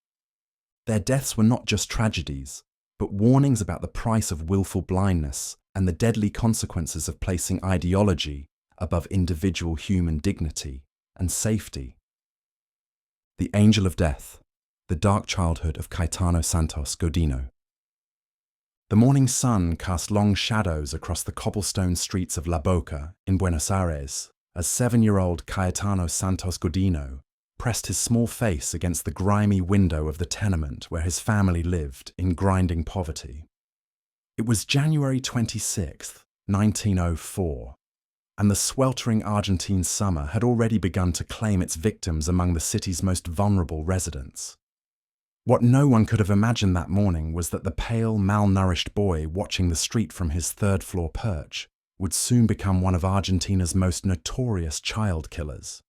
Their deaths were not just tragedies, but warnings about the price of willful blindness and the deadly consequences of placing ideology above individual human dignity and safety. The Angel of Death, the dark childhood of Cayetano Santos Godino. The morning sun cast long shadows across the cobblestone streets of La Boca in Buenos Aires as 7-year-old Cayetano Santos Godino pressed his small face against the grimy window of the tenement where his family lived in grinding poverty. It was January 26, 1904, and the sweltering Argentine summer had already begun to claim its victims among the city's most vulnerable residents. What no one could have imagined that morning was that the pale, malnourished boy watching the street from his third-floor perch would soon become one of Argentina's most notorious child killers.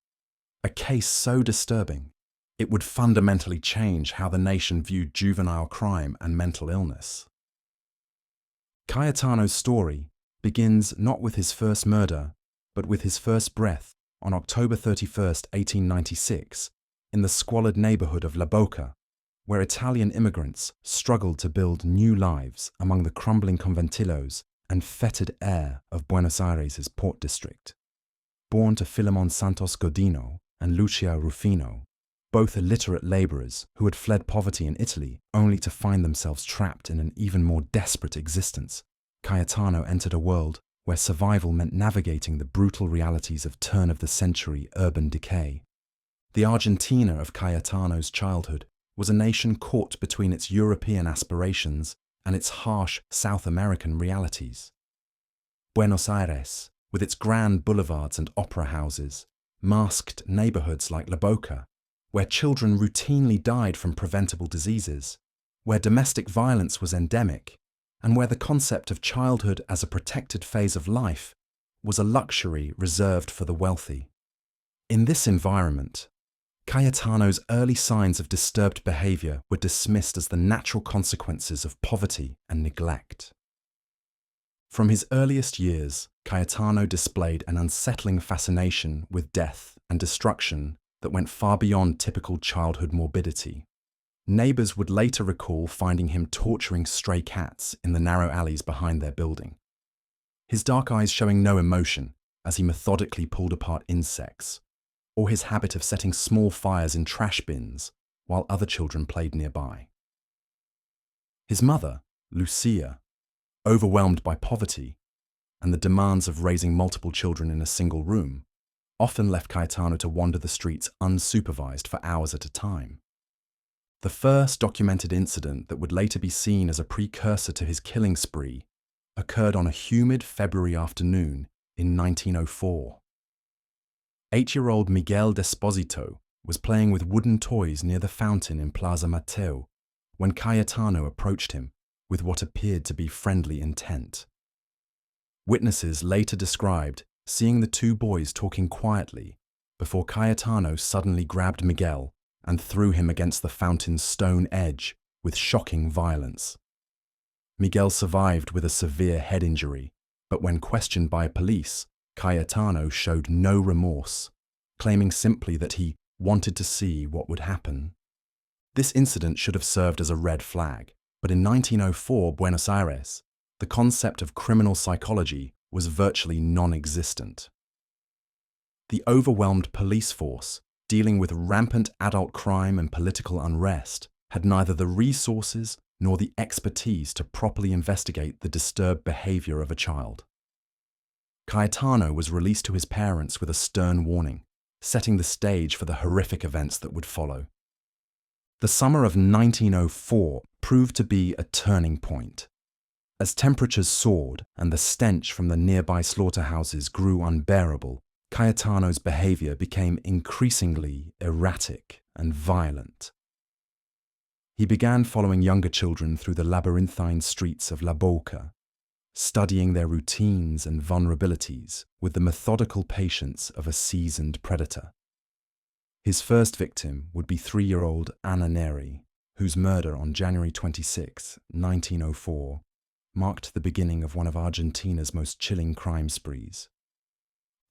A case so disturbing, it would fundamentally change how the nation viewed juvenile crime and mental illness. Cayetano's story begins not with his first murder, but with his first breath on October 31, 1896, in the squalid neighborhood of La Boca, where Italian immigrants struggled to build new lives among the crumbling conventillos and fetid air of Buenos Aires' port district. Born to Filemon Santos Godino and Lucia Rufino, both illiterate laborers who had fled poverty in Italy only to find themselves trapped in an even more desperate existence, Cayetano entered a world where survival meant navigating the brutal realities of turn-of-the-century urban decay. The Argentina of Cayetano's childhood was a nation caught between its European aspirations and its harsh South American realities. Buenos Aires, with its grand boulevards and opera houses, masked neighborhoods like La Boca, where children routinely died from preventable diseases, where domestic violence was endemic, and where the concept of childhood as a protected phase of life was a luxury reserved for the wealthy. In this environment, Cayetano's early signs of disturbed behavior were dismissed as the natural consequences of poverty and neglect. From his earliest years, Cayetano displayed an unsettling fascination with death and destruction that went far beyond typical childhood morbidity. Neighbors would later recall finding him torturing stray cats in the narrow alleys behind their building, his dark eyes showing no emotion as he methodically pulled apart insects, or his habit of setting small fires in trash bins while other children played nearby. His mother, Lucia, overwhelmed by poverty and the demands of raising multiple children in a single room, often left Cayetano to wander the streets unsupervised for hours at a time. The first documented incident that would later be seen as a precursor to his killing spree occurred on a humid February afternoon in 1904. 8-year-old Miguel Desposito was playing with wooden toys near the fountain in Plaza Mateo when Cayetano approached him with what appeared to be friendly intent. Witnesses later described seeing the two boys talking quietly before Cayetano suddenly grabbed Miguel and threw him against the fountain's stone edge with shocking violence. Miguel survived with a severe head injury, but when questioned by police, Cayetano showed no remorse, claiming simply that he wanted to see what would happen. This incident should have served as a red flag, but in 1904 Buenos Aires, the concept of criminal psychology was virtually non-existent. The overwhelmed police force, dealing with rampant adult crime and political unrest, had neither the resources nor the expertise to properly investigate the disturbed behavior of a child. Cayetano was released to his parents with a stern warning, setting the stage for the horrific events that would follow. The summer of 1904 proved to be a turning point. As temperatures soared and the stench from the nearby slaughterhouses grew unbearable, Cayetano's behavior became increasingly erratic and violent. He began following younger children through the labyrinthine streets of La Boca, studying their routines and vulnerabilities with the methodical patience of a seasoned predator. His first victim would be 3-year-old Ana Neri, whose murder on January 26, 1904, marked the beginning of one of Argentina's most chilling crime sprees.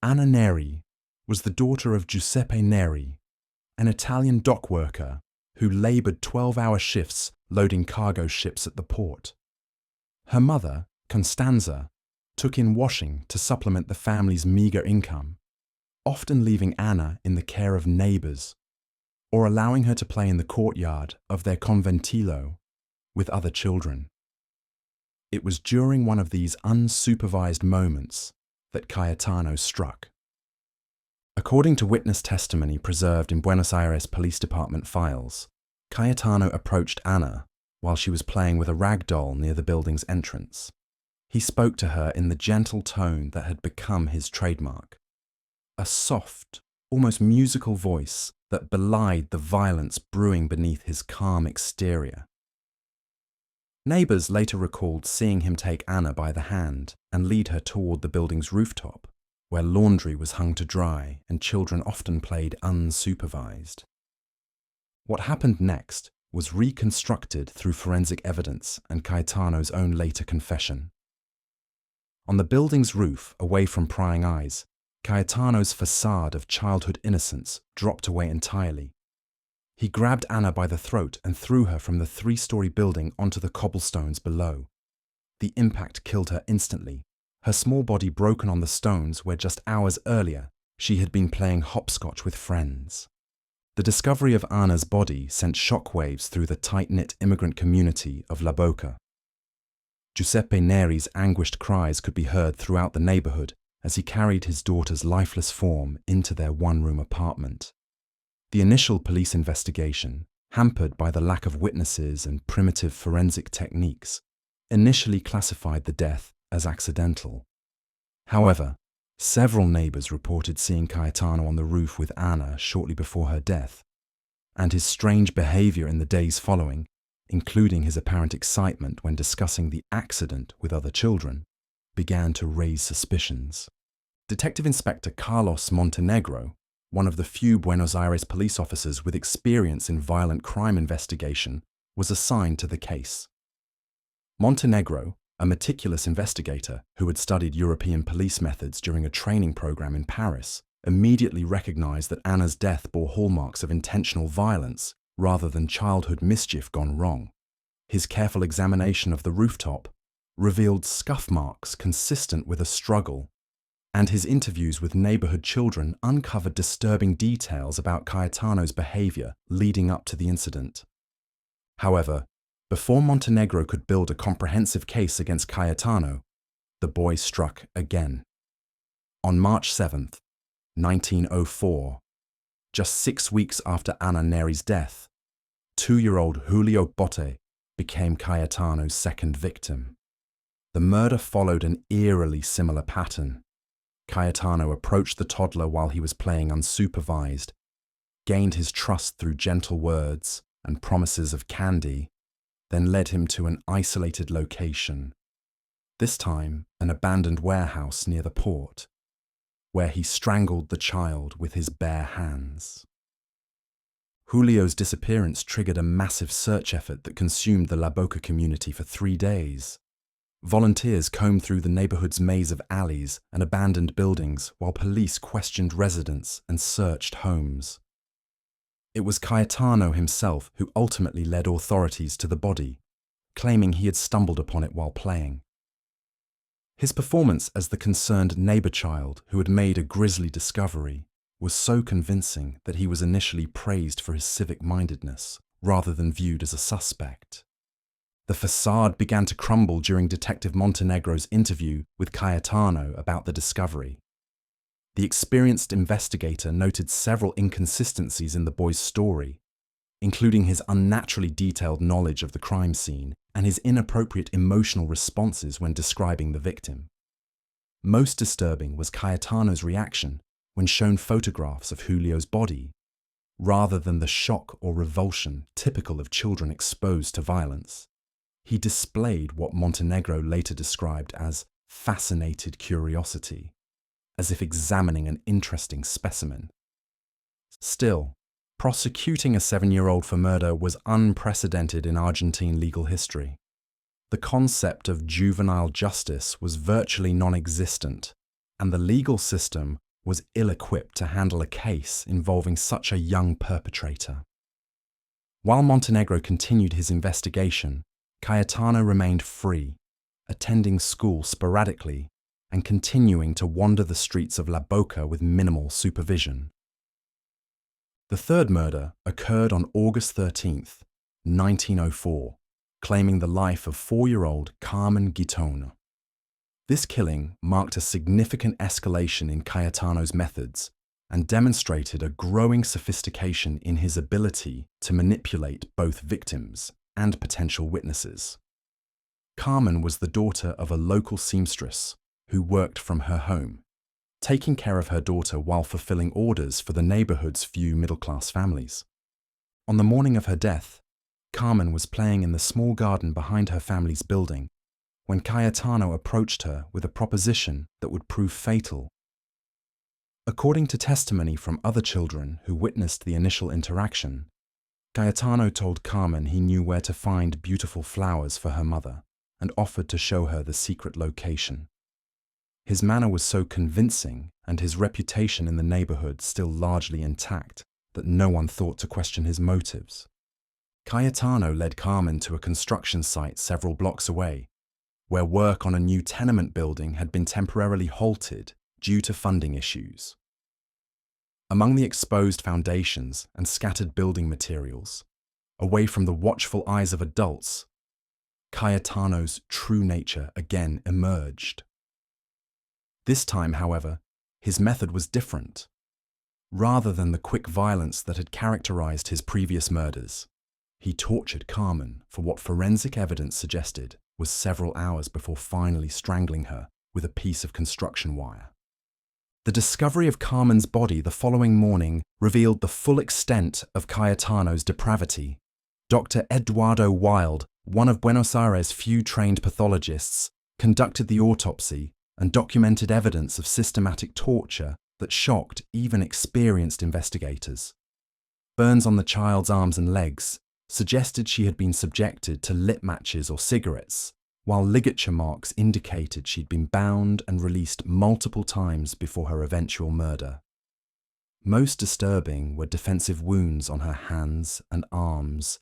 Ana Neri was the daughter of Giuseppe Neri, an Italian dock worker who labored 12-hour shifts loading cargo ships at the port. Her mother, Constanza, took in washing to supplement the family's meager income, often leaving Anna in the care of neighbors or allowing her to play in the courtyard of their conventillo with other children. It was during one of these unsupervised moments that Cayetano struck. According to witness testimony preserved in Buenos Aires Police Department files, Cayetano approached Anna while she was playing with a rag doll near the building's entrance. He spoke to her in the gentle tone that had become his trademark, a soft, almost musical voice that belied the violence brewing beneath his calm exterior. Neighbors later recalled seeing him take Anna by the hand and lead her toward the building's rooftop, where laundry was hung to dry and children often played unsupervised. What happened next was reconstructed through forensic evidence and Cayetano's own later confession. On the building's roof, away from prying eyes, Cayetano's facade of childhood innocence dropped away entirely. He grabbed Anna by the throat and threw her from the 3-story building onto the cobblestones below. The impact killed her instantly, her small body broken on the stones where just hours earlier she had been playing hopscotch with friends. The discovery of Anna's body sent shockwaves through the tight-knit immigrant community of La Boca. Giuseppe Neri's anguished cries could be heard throughout the neighborhood as he carried his daughter's lifeless form into their one-room apartment. The initial police investigation, hampered by the lack of witnesses and primitive forensic techniques, initially classified the death as accidental. However, several neighbors reported seeing Cayetano on the roof with Anna shortly before her death, and his strange behavior in the days following, including his apparent excitement when discussing the accident with other children, began to raise suspicions. Detective Inspector Carlos Montenegro, one of the few Buenos Aires police officers with experience in violent crime investigation, was assigned to the case. Montenegro, a meticulous investigator who had studied European police methods during a training program in Paris, immediately recognized that Anna's death bore hallmarks of intentional violence rather than childhood mischief gone wrong. His careful examination of the rooftop revealed scuff marks consistent with a struggle, and his interviews with neighborhood children uncovered disturbing details about Cayetano's behavior leading up to the incident. However, before Montenegro could build a comprehensive case against Cayetano, the boy struck again. On March 7, 1904, just 6 weeks after Ana Neri's death, 2-year-old Julio Bote became Cayetano's second victim. The murder followed an eerily similar pattern. Cayetano approached the toddler while he was playing unsupervised, gained his trust through gentle words and promises of candy, then led him to an isolated location, this time an abandoned warehouse near the port, where he strangled the child with his bare hands. Julio's disappearance triggered a massive search effort that consumed the La Boca community for 3 days. Volunteers combed through the neighborhood's maze of alleys and abandoned buildings while police questioned residents and searched homes. It was Cayetano himself who ultimately led authorities to the body, claiming he had stumbled upon it while playing. His performance as the concerned neighbor child who had made a grisly discovery was so convincing that he was initially praised for his civic-mindedness rather than viewed as a suspect. The facade began to crumble during Detective Montenegro's interview with Cayetano about the discovery. The experienced investigator noted several inconsistencies in the boy's story, including his unnaturally detailed knowledge of the crime scene and his inappropriate emotional responses when describing the victim. Most disturbing was Cayetano's reaction when shown photographs of Julio's body, rather than the shock or revulsion typical of children exposed to violence. He displayed what Montenegro later described as fascinated curiosity, as if examining an interesting specimen. Still, prosecuting a 7-year-old for murder was unprecedented in Argentine legal history. The concept of juvenile justice was virtually non-existent, and the legal system was ill-equipped to handle a case involving such a young perpetrator. While Montenegro continued his investigation, Cayetano remained free, attending school sporadically and continuing to wander the streets of La Boca with minimal supervision. The third murder occurred on August 13, 1904, claiming the life of 4-year-old Carmen Guitone. This killing marked a significant escalation in Cayetano's methods and demonstrated a growing sophistication in his ability to manipulate both victims and potential witnesses. Carmen was the daughter of a local seamstress who worked from her home, taking care of her daughter while fulfilling orders for the neighborhood's few middle-class families. On the morning of her death, Carmen was playing in the small garden behind her family's building when Cayetano approached her with a proposition that would prove fatal. According to testimony from other children who witnessed the initial interaction, Cayetano told Carmen he knew where to find beautiful flowers for her mother and offered to show her the secret location. His manner was so convincing and his reputation in the neighborhood still largely intact that no one thought to question his motives. Cayetano led Carmen to a construction site several blocks away, where work on a new tenement building had been temporarily halted due to funding issues. Among the exposed foundations and scattered building materials, away from the watchful eyes of adults, Cayetano's true nature again emerged. This time, however, his method was different. Rather than the quick violence that had characterized his previous murders, he tortured Carmen for what forensic evidence suggested was several hours before finally strangling her with a piece of construction wire. The discovery of Carmen's body the following morning revealed the full extent of Cayetano's depravity. Dr. Eduardo Wild, one of Buenos Aires' few trained pathologists, conducted the autopsy and documented evidence of systematic torture that shocked even experienced investigators. Burns on the child's arms and legs suggested she had been subjected to lit matches or cigarettes, while ligature marks indicated she'd been bound and released multiple times before her eventual murder. Most disturbing were defensive wounds on her hands and arms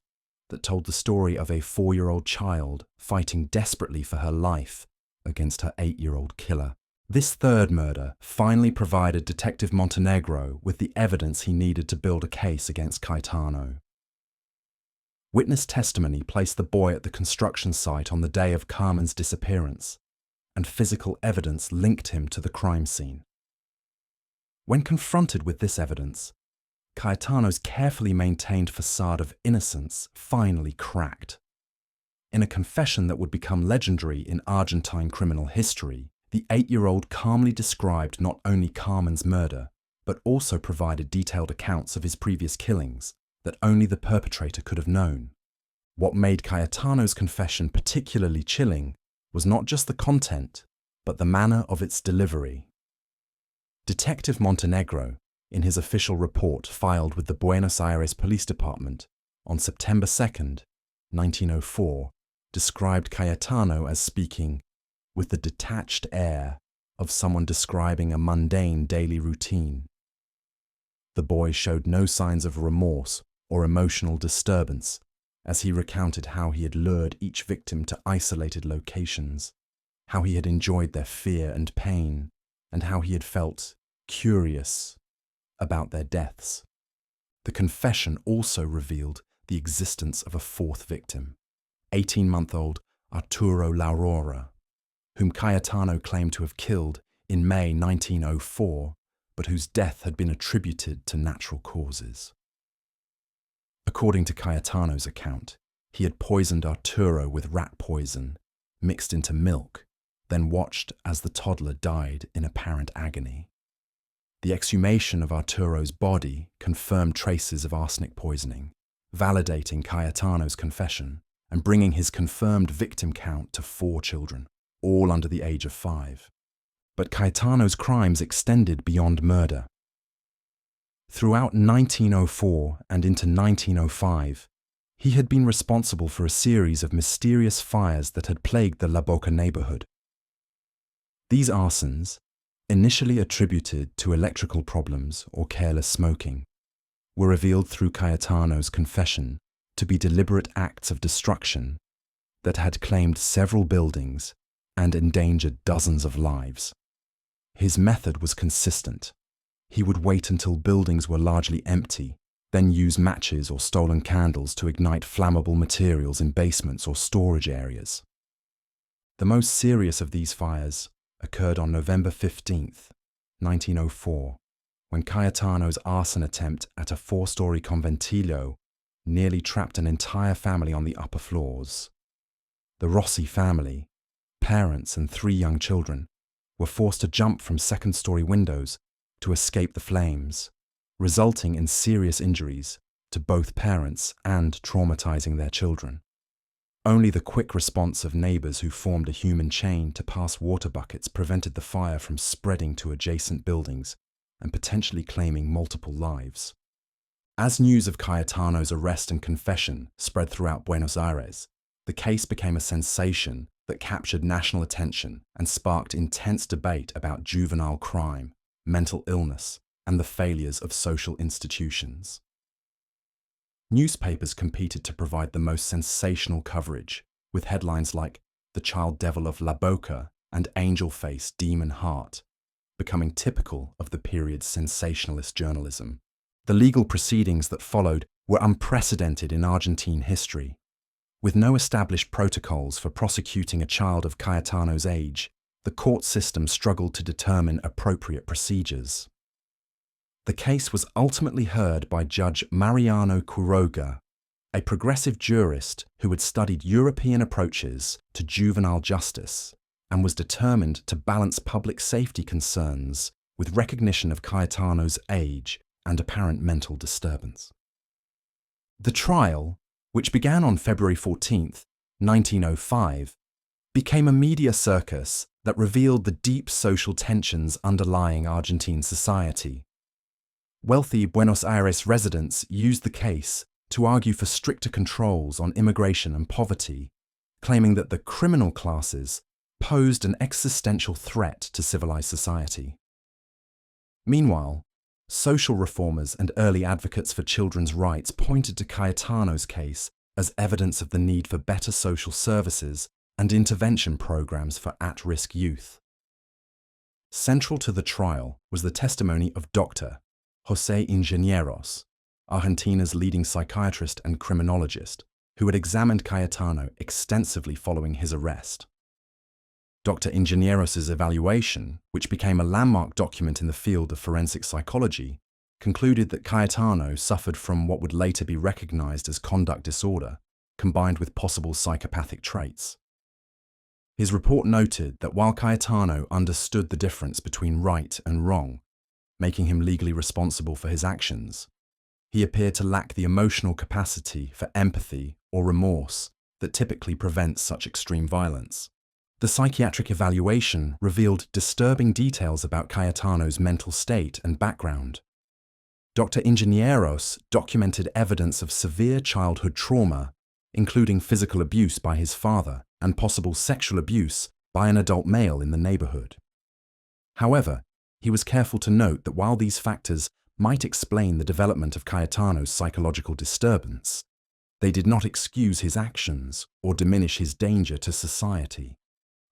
that told the story of a 4-year-old child fighting desperately for her life against her 8-year-old killer. This third murder finally provided Detective Montenegro with the evidence he needed to build a case against Cayetano. Witness testimony placed the boy at the construction site on the day of Carmen's disappearance, and physical evidence linked him to the crime scene. When confronted with this evidence, Cayetano's carefully maintained facade of innocence finally cracked. In a confession that would become legendary in Argentine criminal history, the 8-year-old calmly described not only Carmen's murder, but also provided detailed accounts of his previous killings that only the perpetrator could have known. What made Cayetano's confession particularly chilling was not just the content, but the manner of its delivery. Detective Montenegro, in his official report filed with the Buenos Aires Police Department on September 2nd, 1904, described Cayetano as speaking with the detached air of someone describing a mundane daily routine. The boy showed no signs of remorse or emotional disturbance as he recounted how he had lured each victim to isolated locations, how he had enjoyed their fear and pain, and how he had felt curious about their deaths. The confession also revealed the existence of a fourth victim, 18-month-old Arturo Laurora, whom Cayetano claimed to have killed in May 1904, but whose death had been attributed to natural causes. According to Cayetano's account, he had poisoned Arturo with rat poison, mixed into milk, then watched as the toddler died in apparent agony. The exhumation of Arturo's body confirmed traces of arsenic poisoning, validating Cayetano's confession and bringing his confirmed victim count to 4 children, all under the age of 5. But Cayetano's crimes extended beyond murder. Throughout 1904 and into 1905, he had been responsible for a series of mysterious fires that had plagued the La Boca neighborhood. These arsons, initially attributed to electrical problems or careless smoking, were revealed through Cayetano's confession to be deliberate acts of destruction that had claimed several buildings and endangered dozens of lives. His method was consistent. He would wait until buildings were largely empty, then use matches or stolen candles to ignite flammable materials in basements or storage areas. The most serious of these fires occurred on November 15th, 1904, when Cayetano's arson attempt at a 4-story conventillo nearly trapped an entire family on the upper floors. The Rossi family, parents and 3 young children, were forced to jump from 2nd-story windows to escape the flames, resulting in serious injuries to both parents and traumatizing their children. Only the quick response of neighbors who formed a human chain to pass water buckets prevented the fire from spreading to adjacent buildings and potentially claiming multiple lives. As news of Cayetano's arrest and confession spread throughout Buenos Aires, the case became a sensation that captured national attention and sparked intense debate about juvenile crime, mental illness, and the failures of social institutions. Newspapers competed to provide the most sensational coverage, with headlines like "The Child Devil of La Boca" and "Angel Face, Demon Heart," becoming typical of the period's sensationalist journalism. The legal proceedings that followed were unprecedented in Argentine history. With no established protocols for prosecuting a child of Cayetano's age, the court system struggled to determine appropriate procedures. The case was ultimately heard by Judge Mariano Quiroga, a progressive jurist who had studied European approaches to juvenile justice and was determined to balance public safety concerns with recognition of Cayetano's age and apparent mental disturbance. The trial, which began on February 14, 1905, became a media circus that revealed the deep social tensions underlying Argentine society. Wealthy Buenos Aires residents used the case to argue for stricter controls on immigration and poverty, claiming that the criminal classes posed an existential threat to civilized society. Meanwhile, social reformers and early advocates for children's rights pointed to Cayetano's case as evidence of the need for better social services and intervention programs for at-risk youth. Central to the trial was the testimony of Dr. José Ingenieros, Argentina's leading psychiatrist and criminologist, who had examined Cayetano extensively following his arrest. Dr. Ingenieros' evaluation, which became a landmark document in the field of forensic psychology, concluded that Cayetano suffered from what would later be recognized as conduct disorder, combined with possible psychopathic traits. His report noted that while Cayetano understood the difference between right and wrong, making him legally responsible for his actions, he appeared to lack the emotional capacity for empathy or remorse that typically prevents such extreme violence. The psychiatric evaluation revealed disturbing details about Cayetano's mental state and background. Dr. Ingenieros documented evidence of severe childhood trauma, including physical abuse by his father and possible sexual abuse by an adult male in the neighborhood. However, he was careful to note that while these factors might explain the development of Cayetano's psychological disturbance, they did not excuse his actions or diminish his danger to society.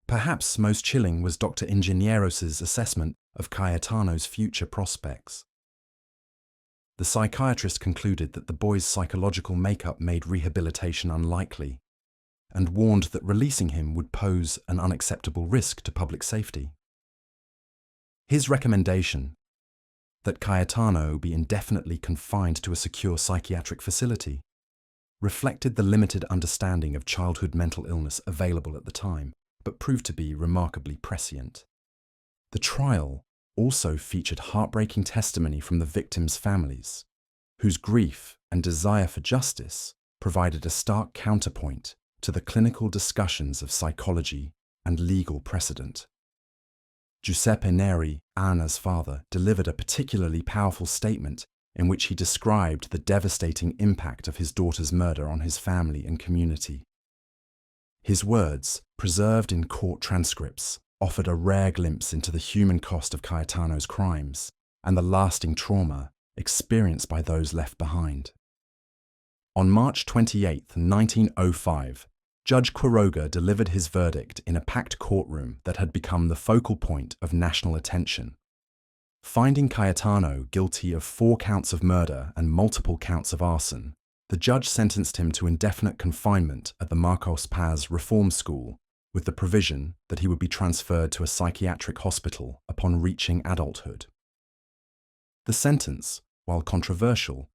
Perhaps most chilling was Dr. Ingenieros' assessment of Cayetano's future prospects. The psychiatrist concluded that the boy's psychological makeup made rehabilitation unlikely, and warned that releasing him would pose an unacceptable risk to public safety. His recommendation, that Cayetano be indefinitely confined to a secure psychiatric facility, reflected the limited understanding of childhood mental illness available at the time, but proved to be remarkably prescient. The trial also featured heartbreaking testimony from the victims' families, whose grief and desire for justice provided a stark counterpoint to the clinical discussions of psychology and legal precedent. Giuseppe Neri, Anna's father, delivered a particularly powerful statement in which he described the devastating impact of his daughter's murder on his family and community. His words, preserved in court transcripts, offered a rare glimpse into the human cost of Cayetano's crimes and the lasting trauma experienced by those left behind. On March 28, 1905, Judge Quiroga delivered his verdict in a packed courtroom that had become the focal point of national attention. Finding Cayetano guilty of 4 counts of murder and multiple counts of arson, the judge sentenced him to indefinite confinement at the Marcos Paz Reform School, with the provision that he would be transferred to a psychiatric hospital upon reaching adulthood. The sentence, while controversial,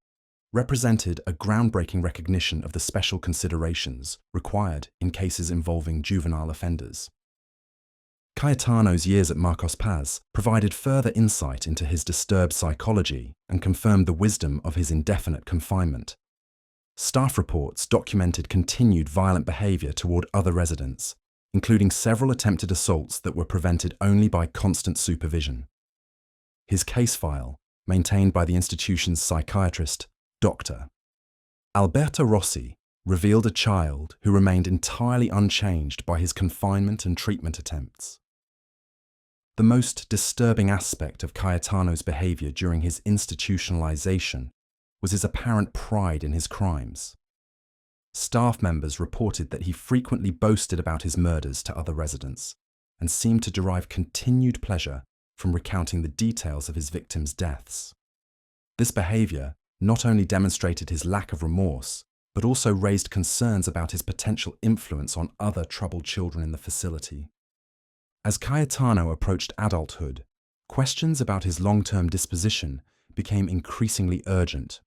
represented a groundbreaking recognition of the special considerations required in cases involving juvenile offenders. Cayetano's years at Marcos Paz provided further insight into his disturbed psychology and confirmed the wisdom of his indefinite confinement. Staff reports documented continued violent behavior toward other residents, including several attempted assaults that were prevented only by constant supervision. His case file, maintained by the institution's psychiatrist, Dr. Alberto Rossi, revealed a child who remained entirely unchanged by his confinement and treatment attempts. The most disturbing aspect of Cayetano's behavior during his institutionalization was his apparent pride in his crimes. Staff members reported that he frequently boasted about his murders to other residents and seemed to derive continued pleasure from recounting the details of his victims' deaths. This behavior not only demonstrated his lack of remorse, but also raised concerns about his potential influence on other troubled children in the facility. As Cayetano approached adulthood, questions about his long-term disposition became increasingly urgent.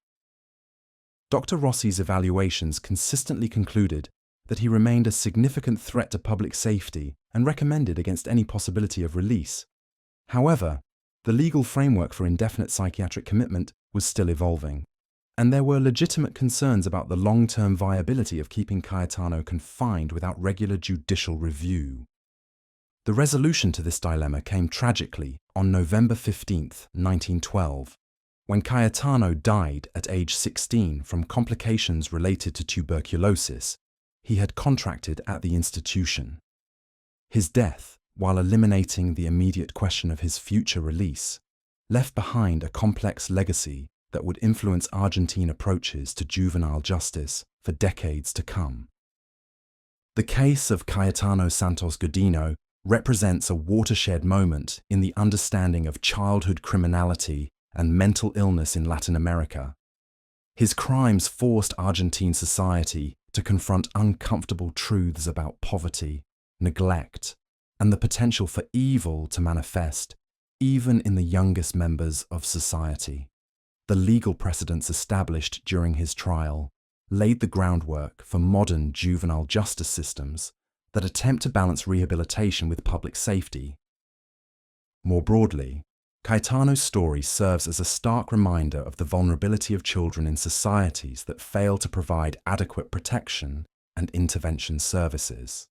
Dr. Rossi's evaluations consistently concluded that he remained a significant threat to public safety and recommended against any possibility of release. However, the legal framework for indefinite psychiatric commitment was still evolving. And there were legitimate concerns about the long-term viability of keeping Cayetano confined without regular judicial review. The resolution to this dilemma came tragically on November 15, 1912, when Cayetano died at age 16 from complications related to tuberculosis he had contracted at the institution. His death, while eliminating the immediate question of his future release, left behind a complex legacy that would influence Argentine approaches to juvenile justice for decades to come. The case of Cayetano Santos Godino represents a watershed moment in the understanding of childhood criminality and mental illness in Latin America. His crimes forced Argentine society to confront uncomfortable truths about poverty, neglect, and the potential for evil to manifest even in the youngest members of society. The legal precedents established during his trial laid the groundwork for modern juvenile justice systems that attempt to balance rehabilitation with public safety. More broadly, Cayetano's story serves as a stark reminder of the vulnerability of children in societies that fail to provide adequate protection and intervention services.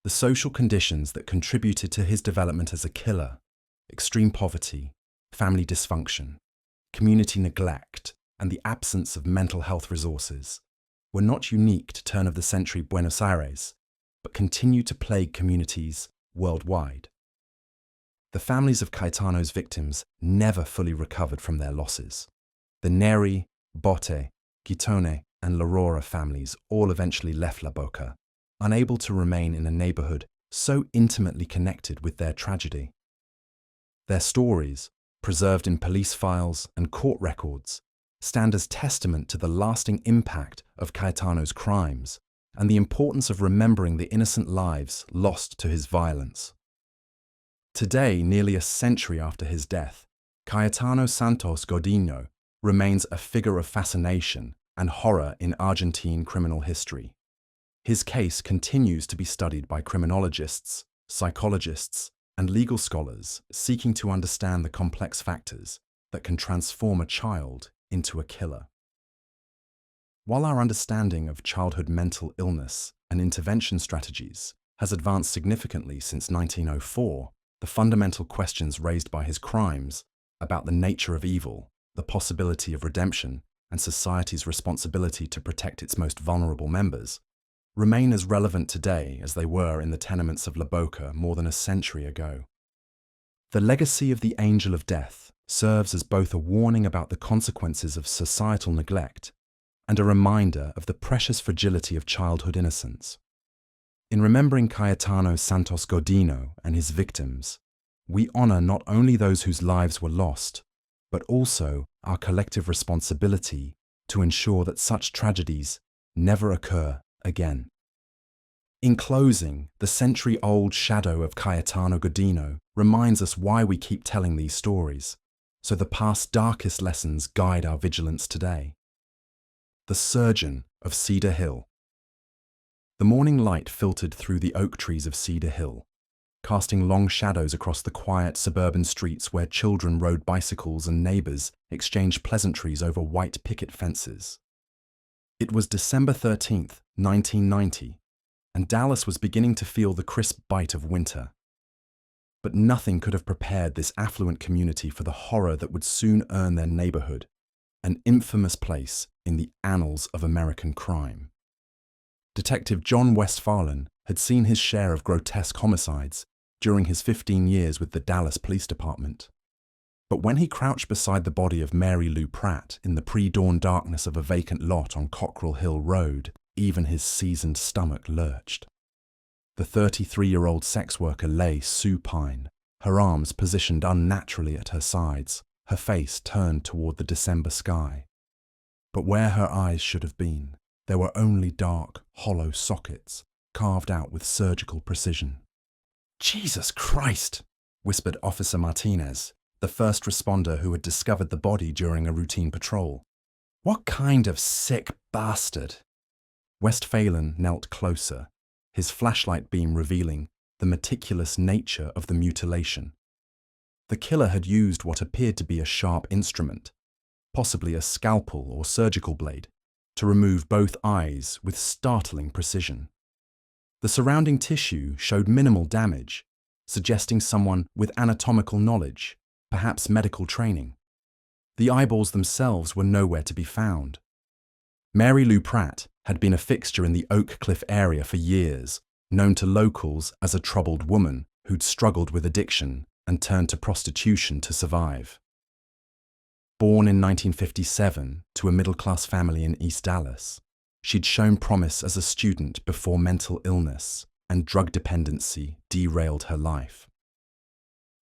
The social conditions that contributed to his development as a killer, extreme poverty, family dysfunction, community neglect, and the absence of mental health resources, were not unique to turn-of-the-century Buenos Aires, but continue to plague communities worldwide. The families of Cayetano's victims never fully recovered from their losses. The Neri, Bote, Gitone, and Larora families all eventually left La Boca, unable to remain in a neighborhood so intimately connected with their tragedy. Their stories, preserved in police files and court records, stand as testament to the lasting impact of Cayetano's crimes and the importance of remembering the innocent lives lost to his violence. Today, nearly a century after his death, Cayetano Santos Godino remains a figure of fascination and horror in Argentine criminal history. His case continues to be studied by criminologists, psychologists, and legal scholars seeking to understand the complex factors that can transform a child into a killer. While our understanding of childhood mental illness and intervention strategies has advanced significantly since 1904, the fundamental questions raised by his crimes about the nature of evil, the possibility of redemption, and society's responsibility to protect its most vulnerable members remain as relevant today as they were in the tenements of La Boca more than a century ago. The legacy of the Angel of Death serves as both a warning about the consequences of societal neglect and a reminder of the precious fragility of childhood innocence. In remembering Cayetano Santos Godino and his victims, we honor not only those whose lives were lost, but also our collective responsibility to ensure that such tragedies never occur again. In closing, the century-old shadow of Cayetano Godino reminds us why we keep telling these stories, so the past's darkest lessons guide our vigilance today. The Surgeon of Cedar Hill. The morning light filtered through the oak trees of Cedar Hill, casting long shadows across the quiet suburban streets where children rode bicycles and neighbors exchanged pleasantries over white picket fences. It was December 13th, 1990, and Dallas was beginning to feel the crisp bite of winter. But nothing could have prepared this affluent community for the horror that would soon earn their neighborhood an infamous place in the annals of American crime. Detective John Westphalen had seen his share of grotesque homicides during his 15 years with the Dallas Police Department. But when he crouched beside the body of Mary Lou Pratt in the pre-dawn darkness of a vacant lot on Cockrell Hill Road, even his seasoned stomach lurched. The 33-year-old sex worker lay supine, her arms positioned unnaturally at her sides, her face turned toward the December sky. But where her eyes should have been, there were only dark, hollow sockets, carved out with surgical precision. "Jesus Christ!" whispered Officer Martinez, the first responder who had discovered the body during a routine patrol. "What kind of sick bastard?" Westphalen knelt closer, his flashlight beam revealing the meticulous nature of the mutilation. The killer had used what appeared to be a sharp instrument, possibly a scalpel or surgical blade, to remove both eyes with startling precision. The surrounding tissue showed minimal damage, suggesting someone with anatomical knowledge, perhaps medical training. The eyeballs themselves were nowhere to be found. Mary Lou Pratt had been a fixture in the Oak Cliff area for years, known to locals as a troubled woman who'd struggled with addiction and turned to prostitution to survive. Born in 1957 to a middle-class family in East Dallas, she'd shown promise as a student before mental illness and drug dependency derailed her life.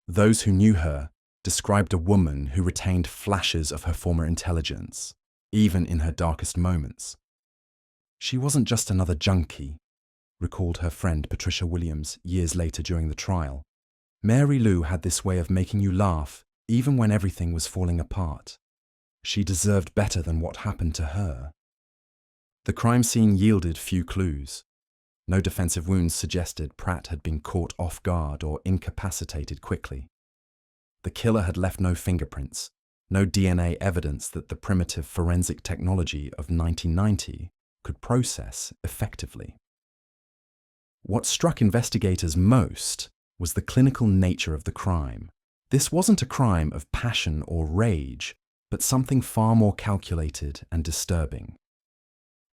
Those who knew her described a woman who retained flashes of her former intelligence, even in her darkest moments. She wasn't just another junkie, recalled her friend Patricia Williams years later during the trial. Mary Lou had this way of making you laugh even when everything was falling apart. She deserved better than what happened to her. The crime scene yielded few clues. No defensive wounds suggested Pratt had been caught off guard or incapacitated quickly. The killer had left no fingerprints, no DNA evidence that the primitive forensic technology of 1990 could process effectively. What struck investigators most was the clinical nature of the crime. This wasn't a crime of passion or rage, but something far more calculated and disturbing.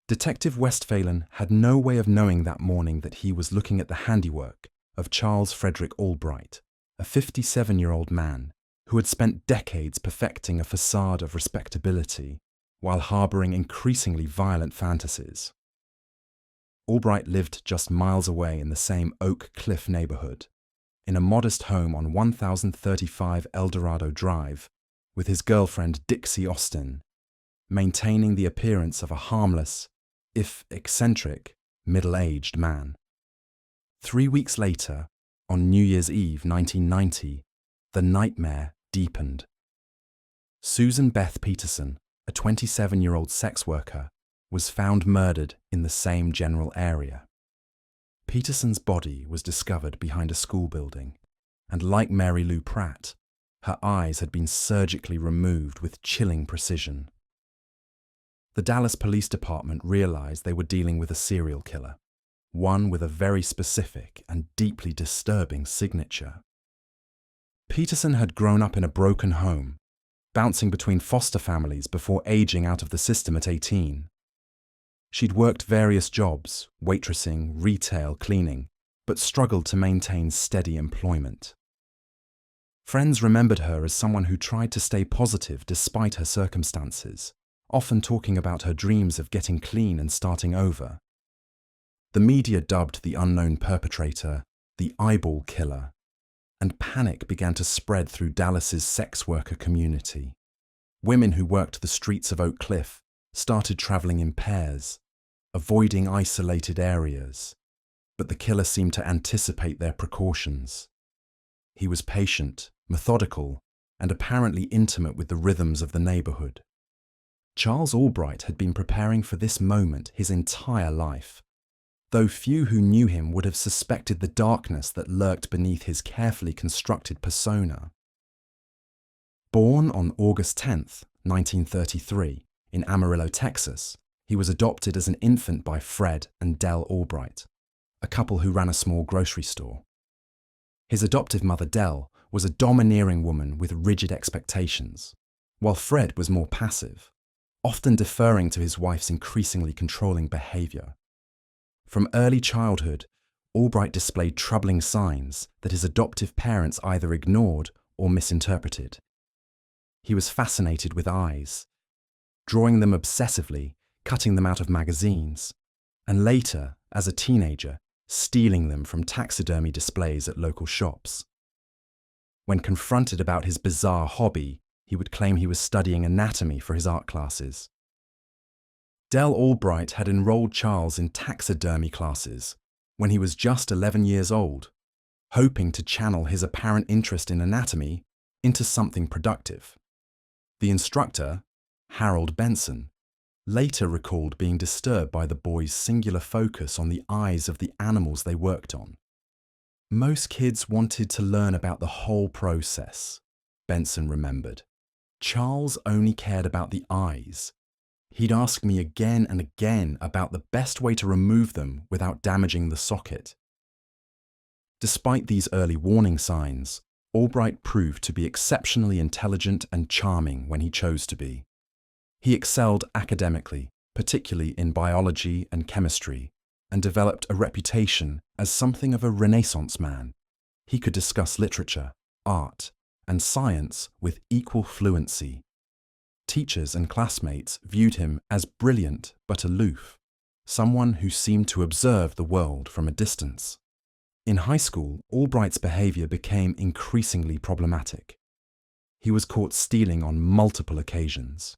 Detective Westphalen had no way of knowing that morning that he was looking at the handiwork of Charles Frederick Albright, a 57-year-old man who had spent decades perfecting a facade of respectability while harboring increasingly violent fantasies. Albright lived just miles away in the same Oak Cliff neighborhood, in a modest home on 1035 Eldorado Drive, with his girlfriend Dixie Austin, maintaining the appearance of a harmless, if eccentric, middle-aged man. 3 weeks later, on New Year's Eve 1990, the nightmare deepened. Susan Beth Peterson, a 27-year-old sex worker, was found murdered in the same general area. Peterson's body was discovered behind a school building, and like Mary Lou Pratt, her eyes had been surgically removed with chilling precision. The Dallas Police Department realized they were dealing with a serial killer, one with a very specific and deeply disturbing signature. Peterson had grown up in a broken home, bouncing between foster families before aging out of the system at 18. She'd worked various jobs, waitressing, retail, cleaning, but struggled to maintain steady employment. Friends remembered her as someone who tried to stay positive despite her circumstances, often talking about her dreams of getting clean and starting over. The media dubbed the unknown perpetrator the eyeball killer, and panic began to spread through Dallas's sex worker community. Women who worked the streets of Oak Cliff started traveling in pairs, avoiding isolated areas, but the killer seemed to anticipate their precautions. He was patient, methodical, and apparently intimate with the rhythms of the neighborhood. Charles Albright had been preparing for this moment his entire life, though few who knew him would have suspected the darkness that lurked beneath his carefully constructed persona. Born on August 10, 1933, in Amarillo, Texas, he was adopted as an infant by Fred and Dell Albright, a couple who ran a small grocery store. His adoptive mother, Dell, was a domineering woman with rigid expectations, while Fred was more passive, often deferring to his wife's increasingly controlling behavior. From early childhood, Albright displayed troubling signs that his adoptive parents either ignored or misinterpreted. He was fascinated with eyes, drawing them obsessively, cutting them out of magazines, and later, as a teenager, stealing them from taxidermy displays at local shops. When confronted about his bizarre hobby, he would claim he was studying anatomy for his art classes. Dell Albright had enrolled Charles in taxidermy classes when he was just 11 years old, hoping to channel his apparent interest in anatomy into something productive. The instructor, Harold Benson, later recalled being disturbed by the boys' singular focus on the eyes of the animals they worked on. Most kids wanted to learn about the whole process, Benson remembered. Charles only cared about the eyes. He'd ask me again and again about the best way to remove them without damaging the socket. Despite these early warning signs, Albright proved to be exceptionally intelligent and charming when he chose to be. He excelled academically, particularly in biology and chemistry, and developed a reputation as something of a Renaissance man. He could discuss literature, art, and science with equal fluency. Teachers and classmates viewed him as brilliant but aloof, someone who seemed to observe the world from a distance. In high school, Albright's behavior became increasingly problematic. He was caught stealing on multiple occasions,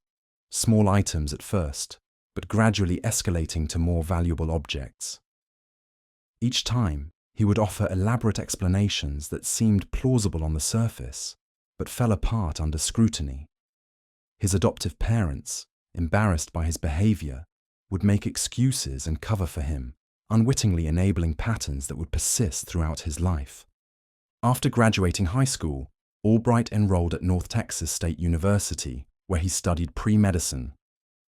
small items at first, but gradually escalating to more valuable objects. Each time, he would offer elaborate explanations that seemed plausible on the surface, but fell apart under scrutiny. His adoptive parents, embarrassed by his behavior, would make excuses and cover for him, unwittingly enabling patterns that would persist throughout his life. After graduating high school, Albright enrolled at North Texas State University, where he studied pre-medicine.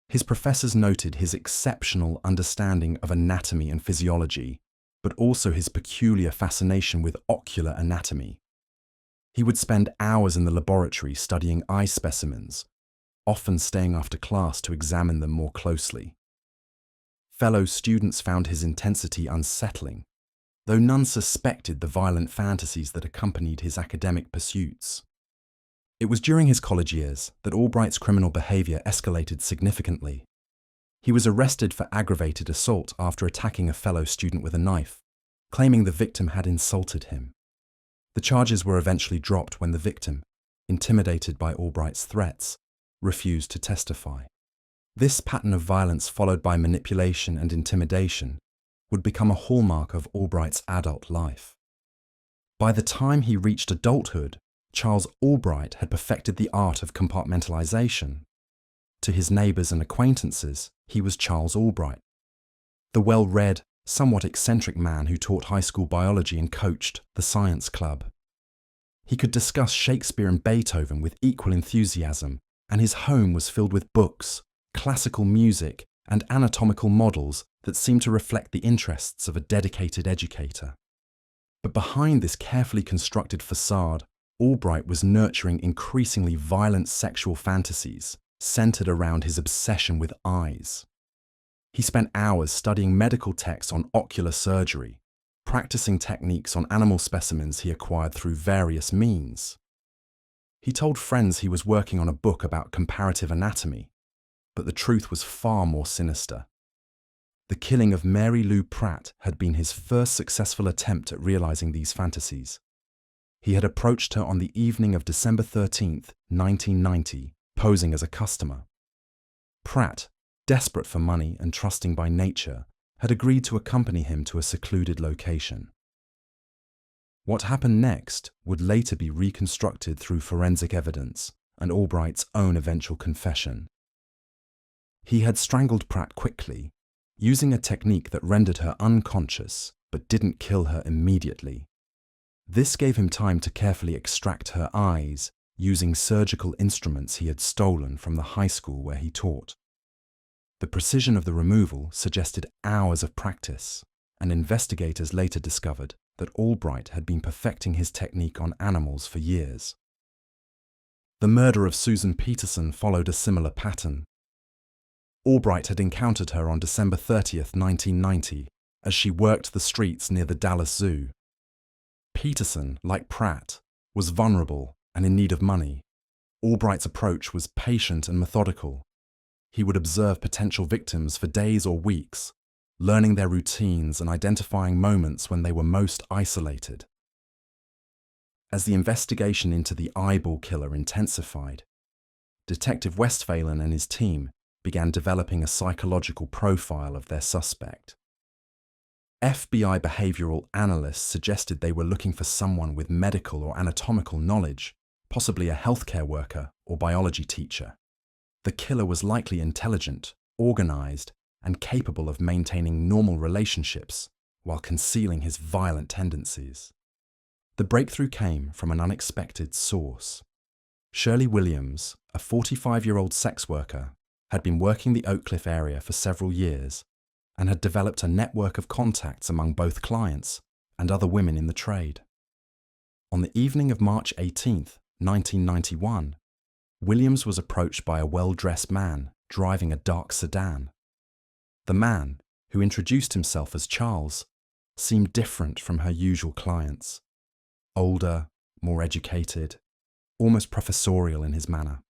His professors noted his exceptional understanding of anatomy and physiology, but also his peculiar fascination with ocular anatomy. He would spend hours in the laboratory studying eye specimens, often staying after class to examine them more closely. Fellow students found his intensity unsettling, though none suspected the violent fantasies that accompanied his academic pursuits. It was during his college years that Albright's criminal behavior escalated significantly. He was arrested for aggravated assault after attacking a fellow student with a knife, claiming the victim had insulted him. The charges were eventually dropped when the victim, intimidated by Albright's threats, refused to testify. This pattern of violence, followed by manipulation and intimidation, would become a hallmark of Albright's adult life. By the time he reached adulthood, Charles Albright had perfected the art of compartmentalization. To his neighbors and acquaintances, he was Charles Albright, the well-read, somewhat eccentric man who taught high school biology and coached the science club. He could discuss Shakespeare and Beethoven with equal enthusiasm, and his home was filled with books, classical music, and anatomical models that seemed to reflect the interests of a dedicated educator. But behind this carefully constructed facade, Albright was nurturing increasingly violent sexual fantasies centered around his obsession with eyes. He spent hours studying medical texts on ocular surgery, practicing techniques on animal specimens he acquired through various means. He told friends he was working on a book about comparative anatomy, but the truth was far more sinister. The killing of Mary Lou Pratt had been his first successful attempt at realizing these fantasies. He had approached her on the evening of December 13, 1990, posing as a customer. Pratt, desperate for money and trusting by nature, had agreed to accompany him to a secluded location. What happened next would later be reconstructed through forensic evidence and Albright's own eventual confession. He had strangled Pratt quickly, using a technique that rendered her unconscious but didn't kill her immediately. This gave him time to carefully extract her eyes using surgical instruments he had stolen from the high school where he taught. The precision of the removal suggested hours of practice, and investigators later discovered that Albright had been perfecting his technique on animals for years. The murder of Susan Peterson followed a similar pattern. Albright had encountered her on December 30, 1990, as she worked the streets near the Dallas Zoo. Peterson, like Pratt, was vulnerable and in need of money. Albright's approach was patient and methodical. He would observe potential victims for days or weeks, learning their routines and identifying moments when they were most isolated. As the investigation into the eyeball killer intensified, Detective Westphalen and his team began developing a psychological profile of their suspect. FBI behavioral analysts suggested they were looking for someone with medical or anatomical knowledge, possibly a healthcare worker or biology teacher. The killer was likely intelligent, organized, and capable of maintaining normal relationships while concealing his violent tendencies. The breakthrough came from an unexpected source. Shirley Williams, a 45-year-old sex worker, had been working the Oak Cliff area for several years and had developed a network of contacts among both clients and other women in the trade. On the evening of March 18, 1991, Williams was approached by a well-dressed man driving a dark sedan. The man, who introduced himself as Charles, seemed different from her usual clients. Older, more educated, almost professorial in his manner.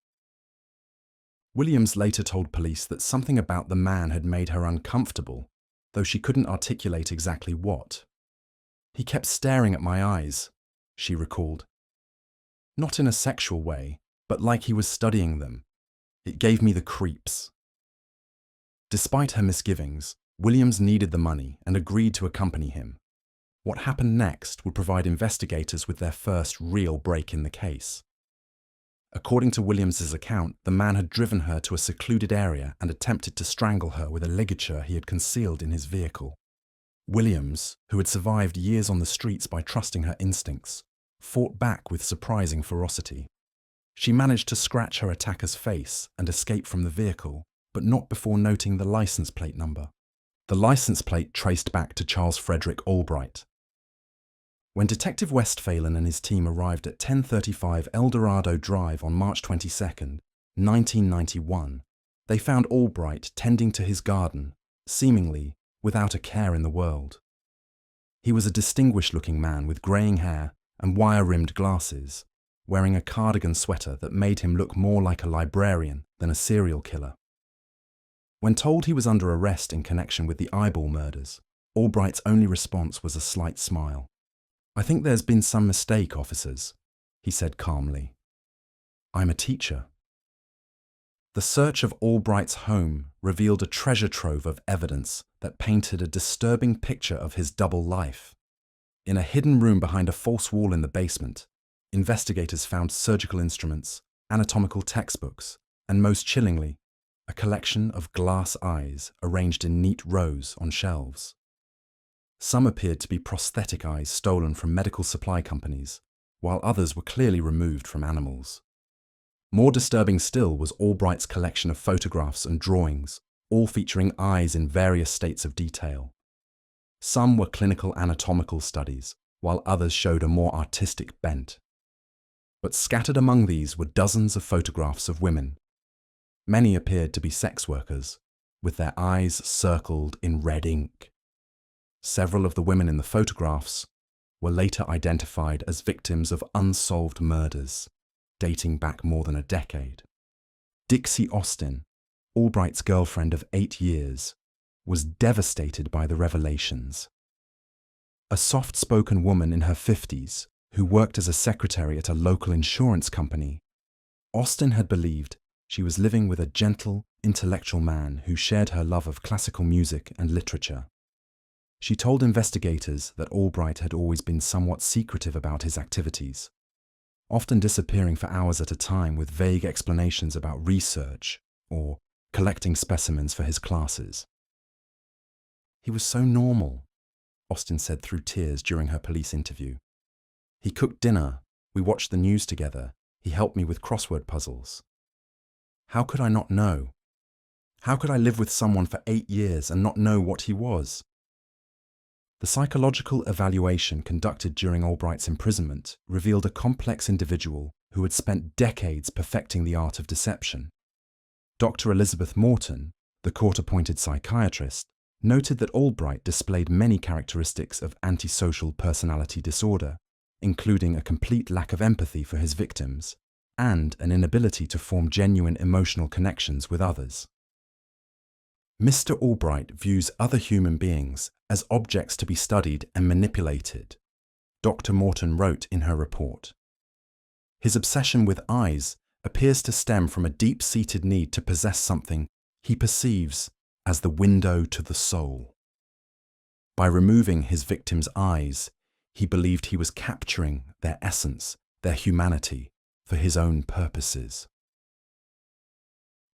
Williams later told police that something about the man had made her uncomfortable, though she couldn't articulate exactly what. "He kept staring at my eyes," she recalled. "Not in a sexual way, but like he was studying them. It gave me the creeps." Despite her misgivings, Williams needed the money and agreed to accompany him. What happened next would provide investigators with their first real break in the case. According to Williams's account, the man had driven her to a secluded area and attempted to strangle her with a ligature he had concealed in his vehicle. Williams, who had survived years on the streets by trusting her instincts, fought back with surprising ferocity. She managed to scratch her attacker's face and escape from the vehicle, but not before noting the license plate number. The license plate traced back to Charles Frederick Albright. When Detective Westphalen and his team arrived at 1035 Eldorado Drive on March 22, 1991, they found Albright tending to his garden, seemingly without a care in the world. He was a distinguished-looking man with greying hair and wire-rimmed glasses, wearing a cardigan sweater that made him look more like a librarian than a serial killer. When told he was under arrest in connection with the eyeball murders, Albright's only response was a slight smile. "I think there's been some mistake, officers," he said calmly. "I'm a teacher." The search of Albright's home revealed a treasure trove of evidence that painted a disturbing picture of his double life. In a hidden room behind a false wall in the basement, investigators found surgical instruments, anatomical textbooks, and most chillingly, a collection of glass eyes arranged in neat rows on shelves. Some appeared to be prosthetic eyes stolen from medical supply companies, while others were clearly removed from animals. More disturbing still was Albright's collection of photographs and drawings, all featuring eyes in various states of detail. Some were clinical anatomical studies, while others showed a more artistic bent. But scattered among these were dozens of photographs of women. Many appeared to be sex workers, with their eyes circled in red ink. Several of the women in the photographs were later identified as victims of unsolved murders, dating back more than a decade. Dixie Austin, Albright's girlfriend of 8 years, was devastated by the revelations. A soft-spoken woman in her 50s, who worked as a secretary at a local insurance company, Austin had believed she was living with a gentle, intellectual man who shared her love of classical music and literature. She told investigators that Albright had always been somewhat secretive about his activities, often disappearing for hours at a time with vague explanations about research or collecting specimens for his classes. "He was so normal," Austin said through tears during her police interview. "He cooked dinner, we watched the news together, he helped me with crossword puzzles. How could I not know? How could I live with someone for 8 years and not know what he was?" The psychological evaluation conducted during Albright's imprisonment revealed a complex individual who had spent decades perfecting the art of deception. Dr. Elizabeth Morton, the court-appointed psychiatrist, noted that Albright displayed many characteristics of antisocial personality disorder, including a complete lack of empathy for his victims and an inability to form genuine emotional connections with others. Mr. Albright views other human beings as objects to be studied and manipulated, Dr. Morton wrote in her report. His obsession with eyes appears to stem from a deep-seated need to possess something he perceives as the window to the soul. By removing his victims' eyes, he believed he was capturing their essence, their humanity, for his own purposes.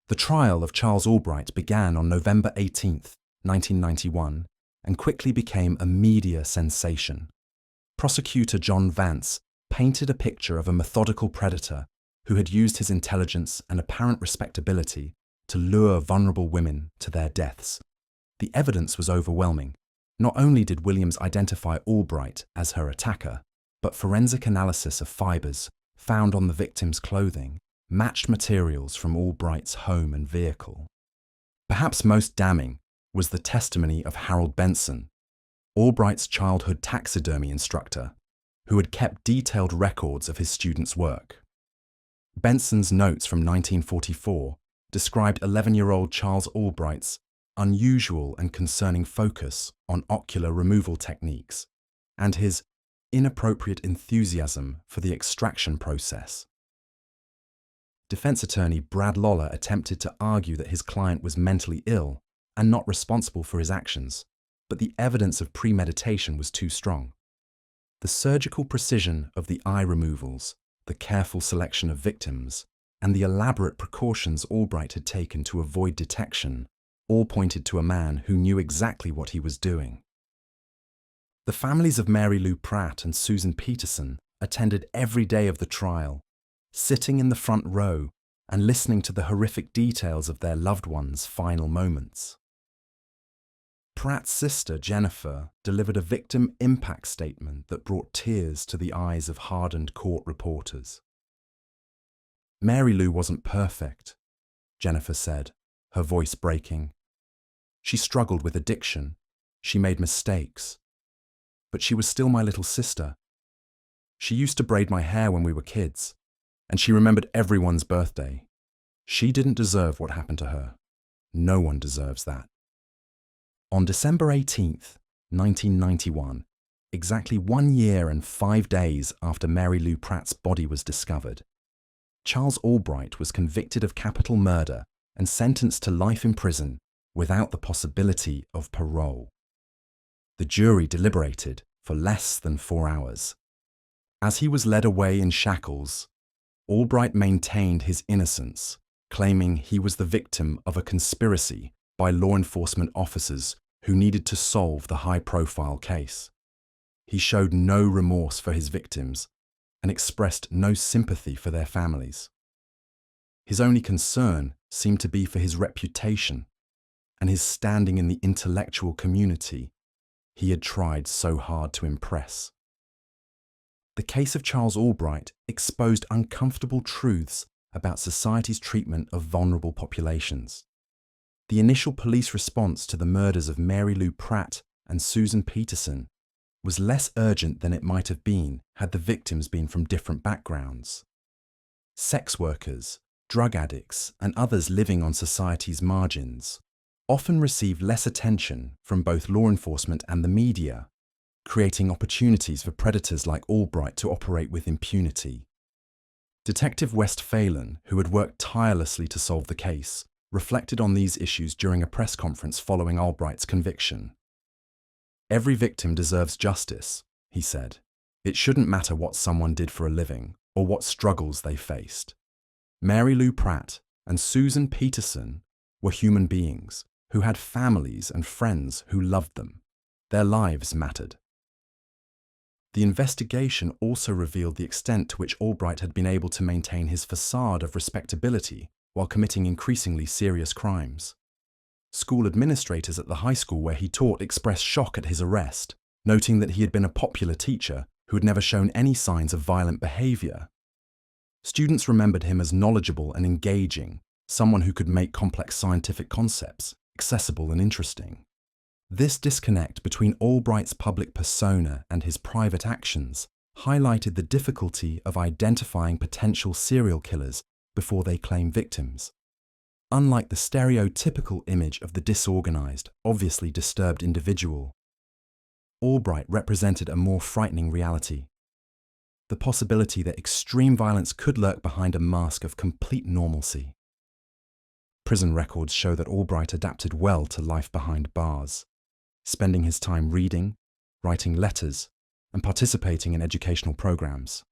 The trial of Charles Albright began on November 18, 1991, and quickly became a media sensation. Prosecutor John Vance painted a picture of a methodical predator who had used his intelligence and apparent respectability to lure vulnerable women to their deaths. The evidence was overwhelming. Not only did Williams identify Albright as her attacker, but forensic analysis of fibers found on the victim's clothing matched materials from Albright's home and vehicle. Perhaps most damning was the testimony of Harold Benson, Albright's childhood taxidermy instructor, who had kept detailed records of his students' work. Benson's notes from 1944 described 11-year-old Charles Albright's unusual and concerning focus on ocular removal techniques and his inappropriate enthusiasm for the extraction process. Defense attorney Brad Lawler attempted to argue that his client was mentally ill and not responsible for his actions, but the evidence of premeditation was too strong. The surgical precision of the eye removals, the careful selection of victims, and the elaborate precautions Albright had taken to avoid detection all pointed to a man who knew exactly what he was doing. The families of Mary Lou Pratt and Susan Peterson attended every day of the trial, sitting in the front row and listening to the horrific details of their loved ones' final moments. Pratt's sister, Jennifer, delivered a victim impact statement that brought tears to the eyes of hardened court reporters. Mary Lou wasn't perfect, Jennifer said, her voice breaking. She struggled with addiction. She made mistakes. But she was still my little sister. She used to braid my hair when we were kids, and she remembered everyone's birthday. She didn't deserve what happened to her. No one deserves that. On December 18th, 1991, exactly 1 year and 5 days after Mary Lou Pratt's body was discovered, Charles Albright was convicted of capital murder and sentenced to life in prison without the possibility of parole. The jury deliberated for less than 4 hours. As he was led away in shackles, Albright maintained his innocence, claiming he was the victim of a conspiracy by law enforcement officers who needed to solve the high-profile case. He showed no remorse for his victims and expressed no sympathy for their families. His only concern seemed to be for his reputation and his standing in the intellectual community he had tried so hard to impress. The case of Charles Albright exposed uncomfortable truths about society's treatment of vulnerable populations. The initial police response to the murders of Mary Lou Pratt and Susan Peterson was less urgent than it might have been had the victims been from different backgrounds. Sex workers, drug addicts, and others living on society's margins often received less attention from both law enforcement and the media, creating opportunities for predators like Albright to operate with impunity. Detective West Phelan, who had worked tirelessly to solve the case, reflected on these issues during a press conference following Albright's conviction. "Every victim deserves justice," he said. "It shouldn't matter what someone did for a living or what struggles they faced. Mary Lou Pratt and Susan Peterson were human beings who had families and friends who loved them. Their lives mattered." The investigation also revealed the extent to which Albright had been able to maintain his facade of respectability while committing increasingly serious crimes. School administrators at the high school where he taught expressed shock at his arrest, noting that he had been a popular teacher who had never shown any signs of violent behavior. Students remembered him as knowledgeable and engaging, someone who could make complex scientific concepts accessible and interesting. This disconnect between Albright's public persona and his private actions highlighted the difficulty of identifying potential serial killers before they claim victims. Unlike the stereotypical image of the disorganized, obviously disturbed individual, Albright represented a more frightening reality: the possibility that extreme violence could lurk behind a mask of complete normalcy. Prison records show that Albright adapted well to life behind bars, spending his time reading, writing letters, and participating in educational programs.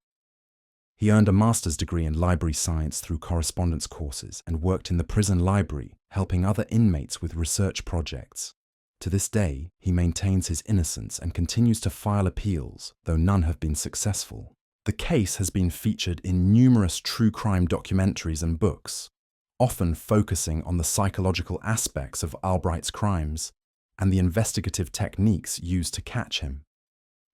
He earned a master's degree in library science through correspondence courses and worked in the prison library, helping other inmates with research projects. To this day, he maintains his innocence and continues to file appeals, though none have been successful. The case has been featured in numerous true crime documentaries and books, often focusing on the psychological aspects of Albright's crimes and the investigative techniques used to catch him.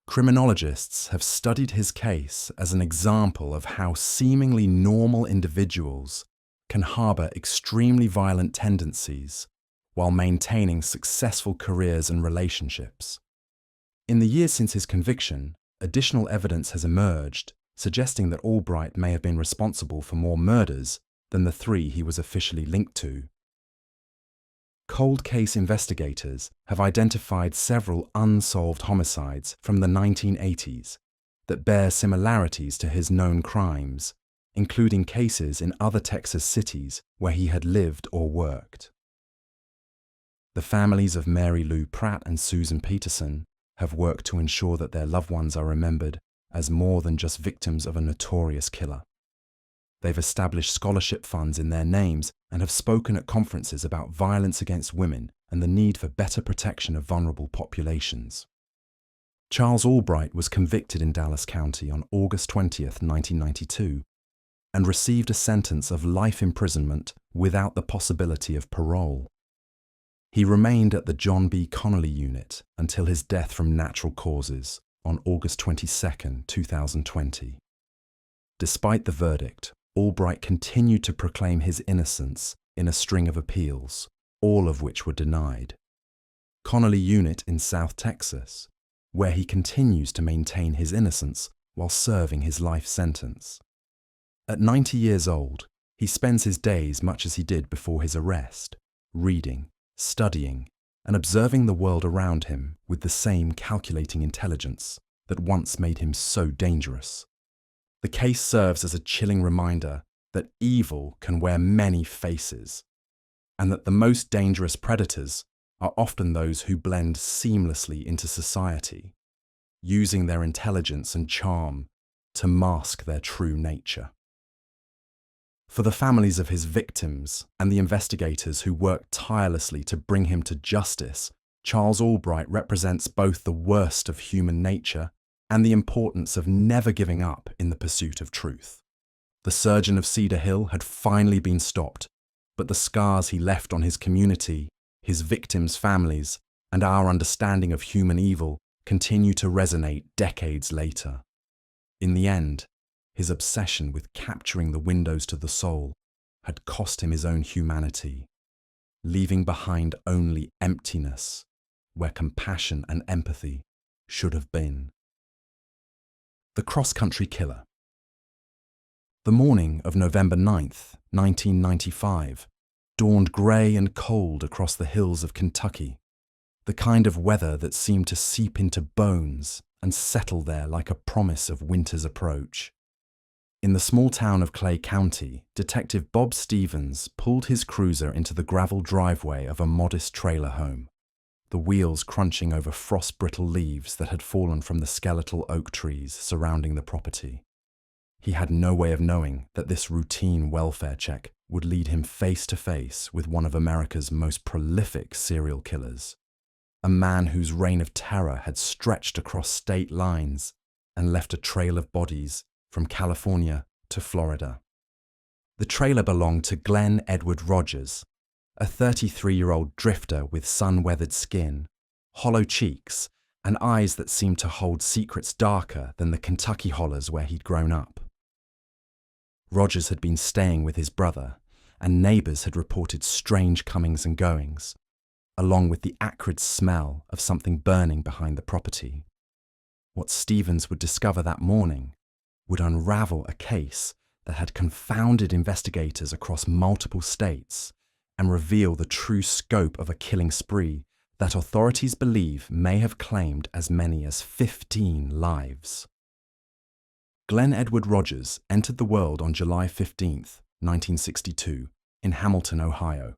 Criminologists have studied his case as an example of how seemingly normal individuals can harbour extremely violent tendencies while maintaining successful careers and relationships. In the years since his conviction, additional evidence has emerged suggesting that Albright may have been responsible for more murders than the 3 he was officially linked to. Cold case investigators have identified several unsolved homicides from the 1980s that bear similarities to his known crimes, including cases in other Texas cities where he had lived or worked. The families of Mary Lou Pratt and Susan Peterson have worked to ensure that their loved ones are remembered as more than just victims of a notorious killer. They've established scholarship funds in their names and have spoken at conferences about violence against women and the need for better protection of vulnerable populations. Charles Albright was convicted in Dallas County on August 20th, 1992, and received a sentence of life imprisonment without the possibility of parole. He remained at the John B. Connolly unit until his death from natural causes on August 22, 2020. Despite the verdict, Albright continued to proclaim his innocence in a string of appeals, all of which were denied. Connolly Unit in South Texas, where he continues to maintain his innocence while serving his life sentence. At 90 years old, he spends his days much as he did before his arrest, reading, studying, and observing the world around him with the same calculating intelligence that once made him so dangerous. The case serves as a chilling reminder that evil can wear many faces, and that the most dangerous predators are often those who blend seamlessly into society, using their intelligence and charm to mask their true nature. For the families of his victims and the investigators who worked tirelessly to bring him to justice, Charles Albright represents both the worst of human nature and the importance of never giving up in the pursuit of truth. The surgeon of Cedar Hill had finally been stopped, but the scars he left on his community, his victims' families, and our understanding of human evil continue to resonate decades later. In the end, his obsession with capturing the windows to the soul had cost him his own humanity, leaving behind only emptiness where compassion and empathy should have been. The cross-country killer. The morning of November 9th, 1995, dawned grey and cold across the hills of Kentucky, the kind of weather that seemed to seep into bones and settle there like a promise of winter's approach. In the small town of Clay County, Detective Bob Stevens pulled his cruiser into the gravel driveway of a modest trailer home, the wheels crunching over frost-brittle leaves that had fallen from the skeletal oak trees surrounding the property. He had no way of knowing that this routine welfare check would lead him face to face with one of America's most prolific serial killers, a man whose reign of terror had stretched across state lines and left a trail of bodies from California to Florida. The trailer belonged to Glen Edward Rogers, a 33-year-old drifter with sun-weathered skin, hollow cheeks, and eyes that seemed to hold secrets darker than the Kentucky hollers where he'd grown up. Rogers had been staying with his brother, and neighbours had reported strange comings and goings, along with the acrid smell of something burning behind the property. What Stevens would discover that morning would unravel a case that had confounded investigators across multiple states and reveal the true scope of a killing spree that authorities believe may have claimed as many as 15 lives. Glen Edward Rogers entered the world on July 15, 1962, in Hamilton, Ohio,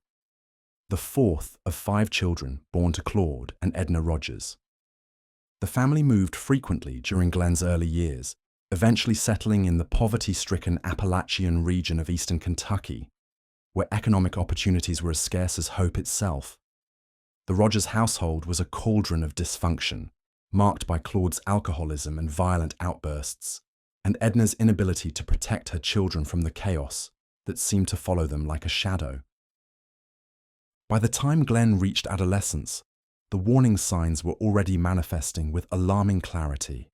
the fourth of 5 children born to Claude and Edna Rogers. The family moved frequently during Glen's early years, eventually settling in the poverty-stricken Appalachian region of eastern Kentucky, where economic opportunities were as scarce as hope itself. The Rogers household was a cauldron of dysfunction, marked by Claude's alcoholism and violent outbursts, and Edna's inability to protect her children from the chaos that seemed to follow them like a shadow. By the time Glen reached adolescence, the warning signs were already manifesting with alarming clarity.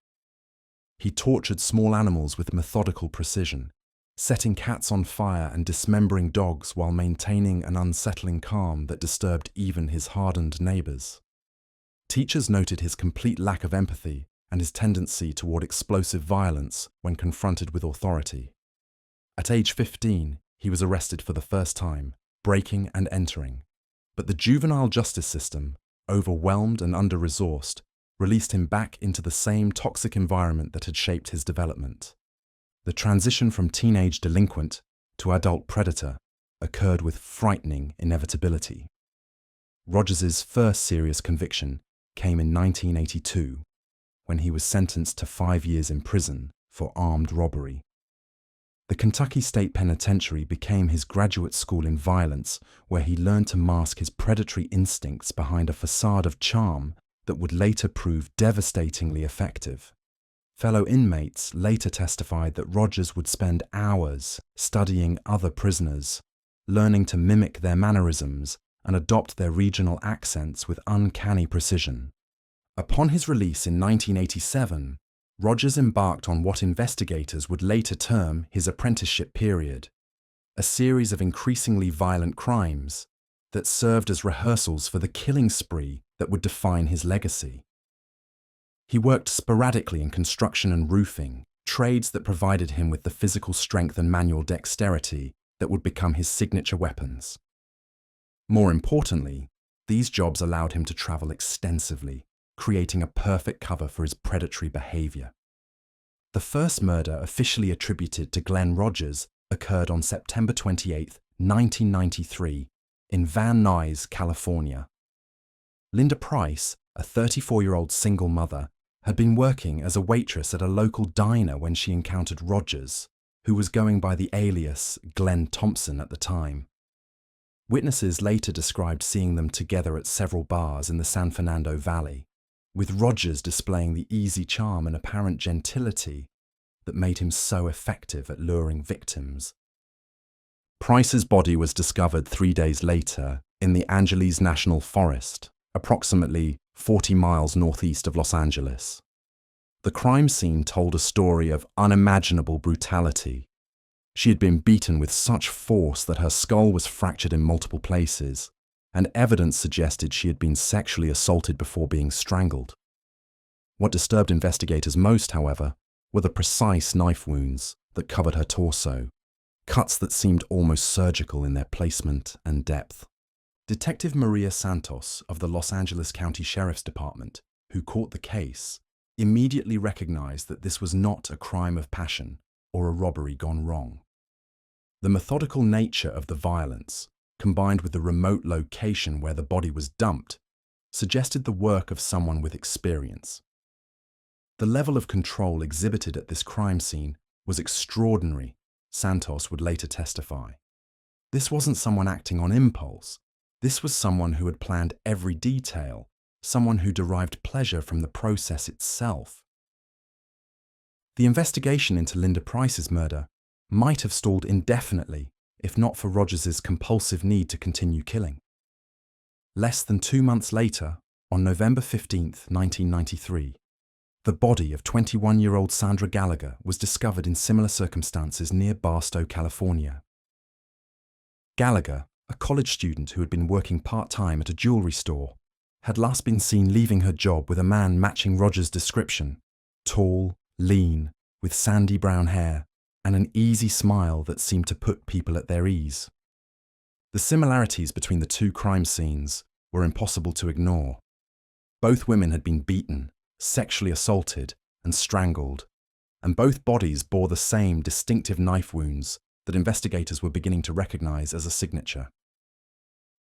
He tortured small animals with methodical precision, setting cats on fire and dismembering dogs while maintaining an unsettling calm that disturbed even his hardened neighbors. Teachers noted his complete lack of empathy and his tendency toward explosive violence when confronted with authority. At age 15, he was arrested for the first time, breaking and entering. But the juvenile justice system, overwhelmed and under-resourced, released him back into the same toxic environment that had shaped his development. The transition from teenage delinquent to adult predator occurred with frightening inevitability. Rogers's first serious conviction came in 1982, when he was sentenced to 5 years in prison for armed robbery. The Kentucky State Penitentiary became his graduate school in violence, where he learned to mask his predatory instincts behind a facade of charm that would later prove devastatingly effective. Fellow inmates later testified that Rogers would spend hours studying other prisoners, learning to mimic their mannerisms and adopt their regional accents with uncanny precision. Upon his release in 1987, Rogers embarked on what investigators would later term his apprenticeship period, a series of increasingly violent crimes that served as rehearsals for the killing spree that would define his legacy. He worked sporadically in construction and roofing, trades that provided him with the physical strength and manual dexterity that would become his signature weapons. More importantly, these jobs allowed him to travel extensively, creating a perfect cover for his predatory behavior. The first murder officially attributed to Glen Rogers occurred on September 28, 1993, in Van Nuys, California. Linda Price, a 34-year-old single mother, had been working as a waitress at a local diner when she encountered Rogers, who was going by the alias Glenn Thompson at the time. Witnesses later described seeing them together at several bars in the San Fernando Valley, with Rogers displaying the easy charm and apparent gentility that made him so effective at luring victims. Price's body was discovered 3 days later in the Angeles National Forest, approximately 40 miles northeast of Los Angeles. The crime scene told a story of unimaginable brutality. She had been beaten with such force that her skull was fractured in multiple places, and evidence suggested she had been sexually assaulted before being strangled. What disturbed investigators most, however, were the precise knife wounds that covered her torso, cuts that seemed almost surgical in their placement and depth. Detective Maria Santos of the Los Angeles County Sheriff's Department, who caught the case, immediately recognized that this was not a crime of passion or a robbery gone wrong. The methodical nature of the violence, combined with the remote location where the body was dumped, suggested the work of someone with experience. The level of control exhibited at this crime scene was extraordinary, Santos would later testify. This wasn't someone acting on impulse. This was someone who had planned every detail, someone who derived pleasure from the process itself. The investigation into Linda Price's murder might have stalled indefinitely if not for Rogers's compulsive need to continue killing. Less than 2 months later, on November 15, 1993, the body of 21-year-old Sandra Gallagher was discovered in similar circumstances near Barstow, California. Gallagher, a college student who had been working part-time at a jewelry store, had last been seen leaving her job with a man matching Rogers' description, tall, lean, with sandy brown hair, and an easy smile that seemed to put people at their ease. The similarities between the two crime scenes were impossible to ignore. Both women had been beaten, sexually assaulted, and strangled, and both bodies bore the same distinctive knife wounds that investigators were beginning to recognize as a signature.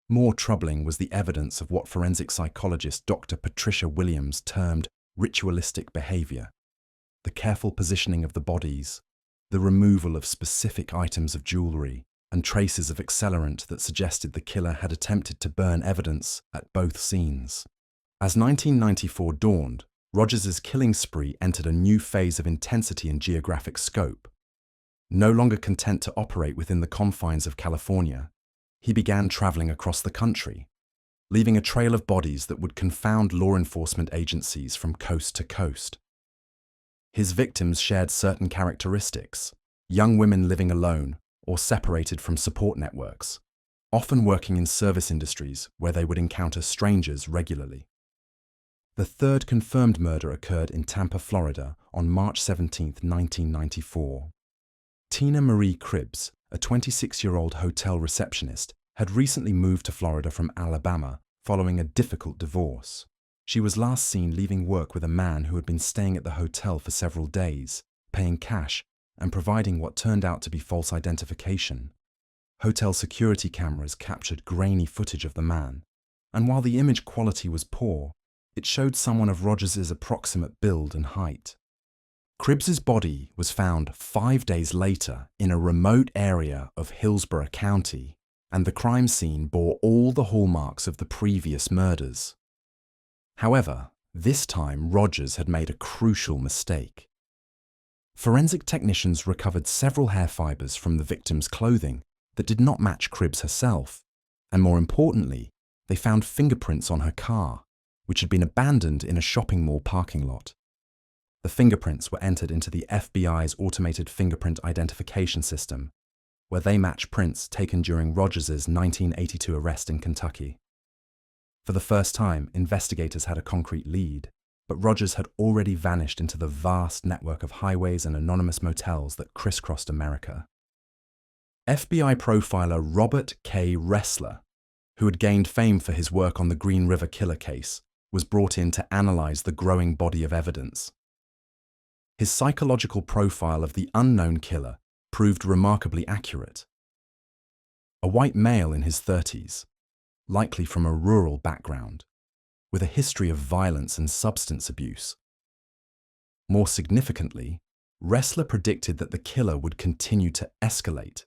More troubling was the evidence of what forensic psychologist Dr. Patricia Williams termed ritualistic behavior, the careful positioning of the bodies, the removal of specific items of jewelry, and traces of accelerant that suggested the killer had attempted to burn evidence at both scenes. As 1994 dawned, Rogers's killing spree entered a new phase of intensity and geographic scope. No longer content to operate within the confines of California, he began traveling across the country, leaving a trail of bodies that would confound law enforcement agencies from coast to coast. His victims shared certain characteristics: young women living alone or separated from support networks, often working in service industries where they would encounter strangers regularly. The third confirmed murder occurred in Tampa, Florida, on March 17, 1994. Tina Marie Cribbs, a 26-year-old hotel receptionist, had recently moved to Florida from Alabama following a difficult divorce. She was last seen leaving work with a man who had been staying at the hotel for several days, paying cash and providing what turned out to be false identification. Hotel security cameras captured grainy footage of the man, and while the image quality was poor, it showed someone of Rogers's approximate build and height. Cribbs's body was found 5 days later in a remote area of Hillsborough County, and the crime scene bore all the hallmarks of the previous murders. However, this time Rogers had made a crucial mistake. Forensic technicians recovered several hair fibers from the victim's clothing that did not match Cribbs herself, and more importantly, they found fingerprints on her car, which had been abandoned in a shopping mall parking lot. The fingerprints were entered into the FBI's automated fingerprint identification system, where they match prints taken during Rogers's 1982 arrest in Kentucky. For the first time, investigators had a concrete lead, but Rogers had already vanished into the vast network of highways and anonymous motels that crisscrossed America. FBI profiler Robert K. Ressler, who had gained fame for his work on the Green River Killer case, was brought in to analyze the growing body of evidence. His psychological profile of the unknown killer proved remarkably accurate. A white male in his 30s, likely from a rural background, with a history of violence and substance abuse. More significantly, Ressler predicted that the killer would continue to escalate,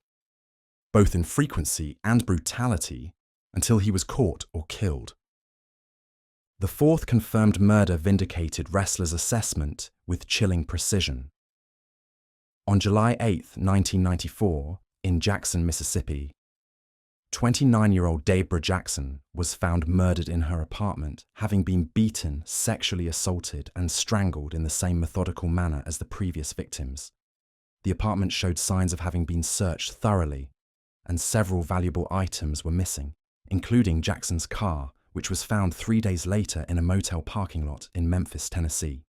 both in frequency and brutality, until he was caught or killed. The fourth confirmed murder vindicated Ressler's assessment with chilling precision. On July 8, 1994, in Jackson, Mississippi, 29-year-old Debra Jackson was found murdered in her apartment, having been beaten, sexually assaulted, and strangled in the same methodical manner as the previous victims. The apartment showed signs of having been searched thoroughly, and several valuable items were missing, including Jackson's car, which was found 3 days later in a motel parking lot in Memphis, Tennessee.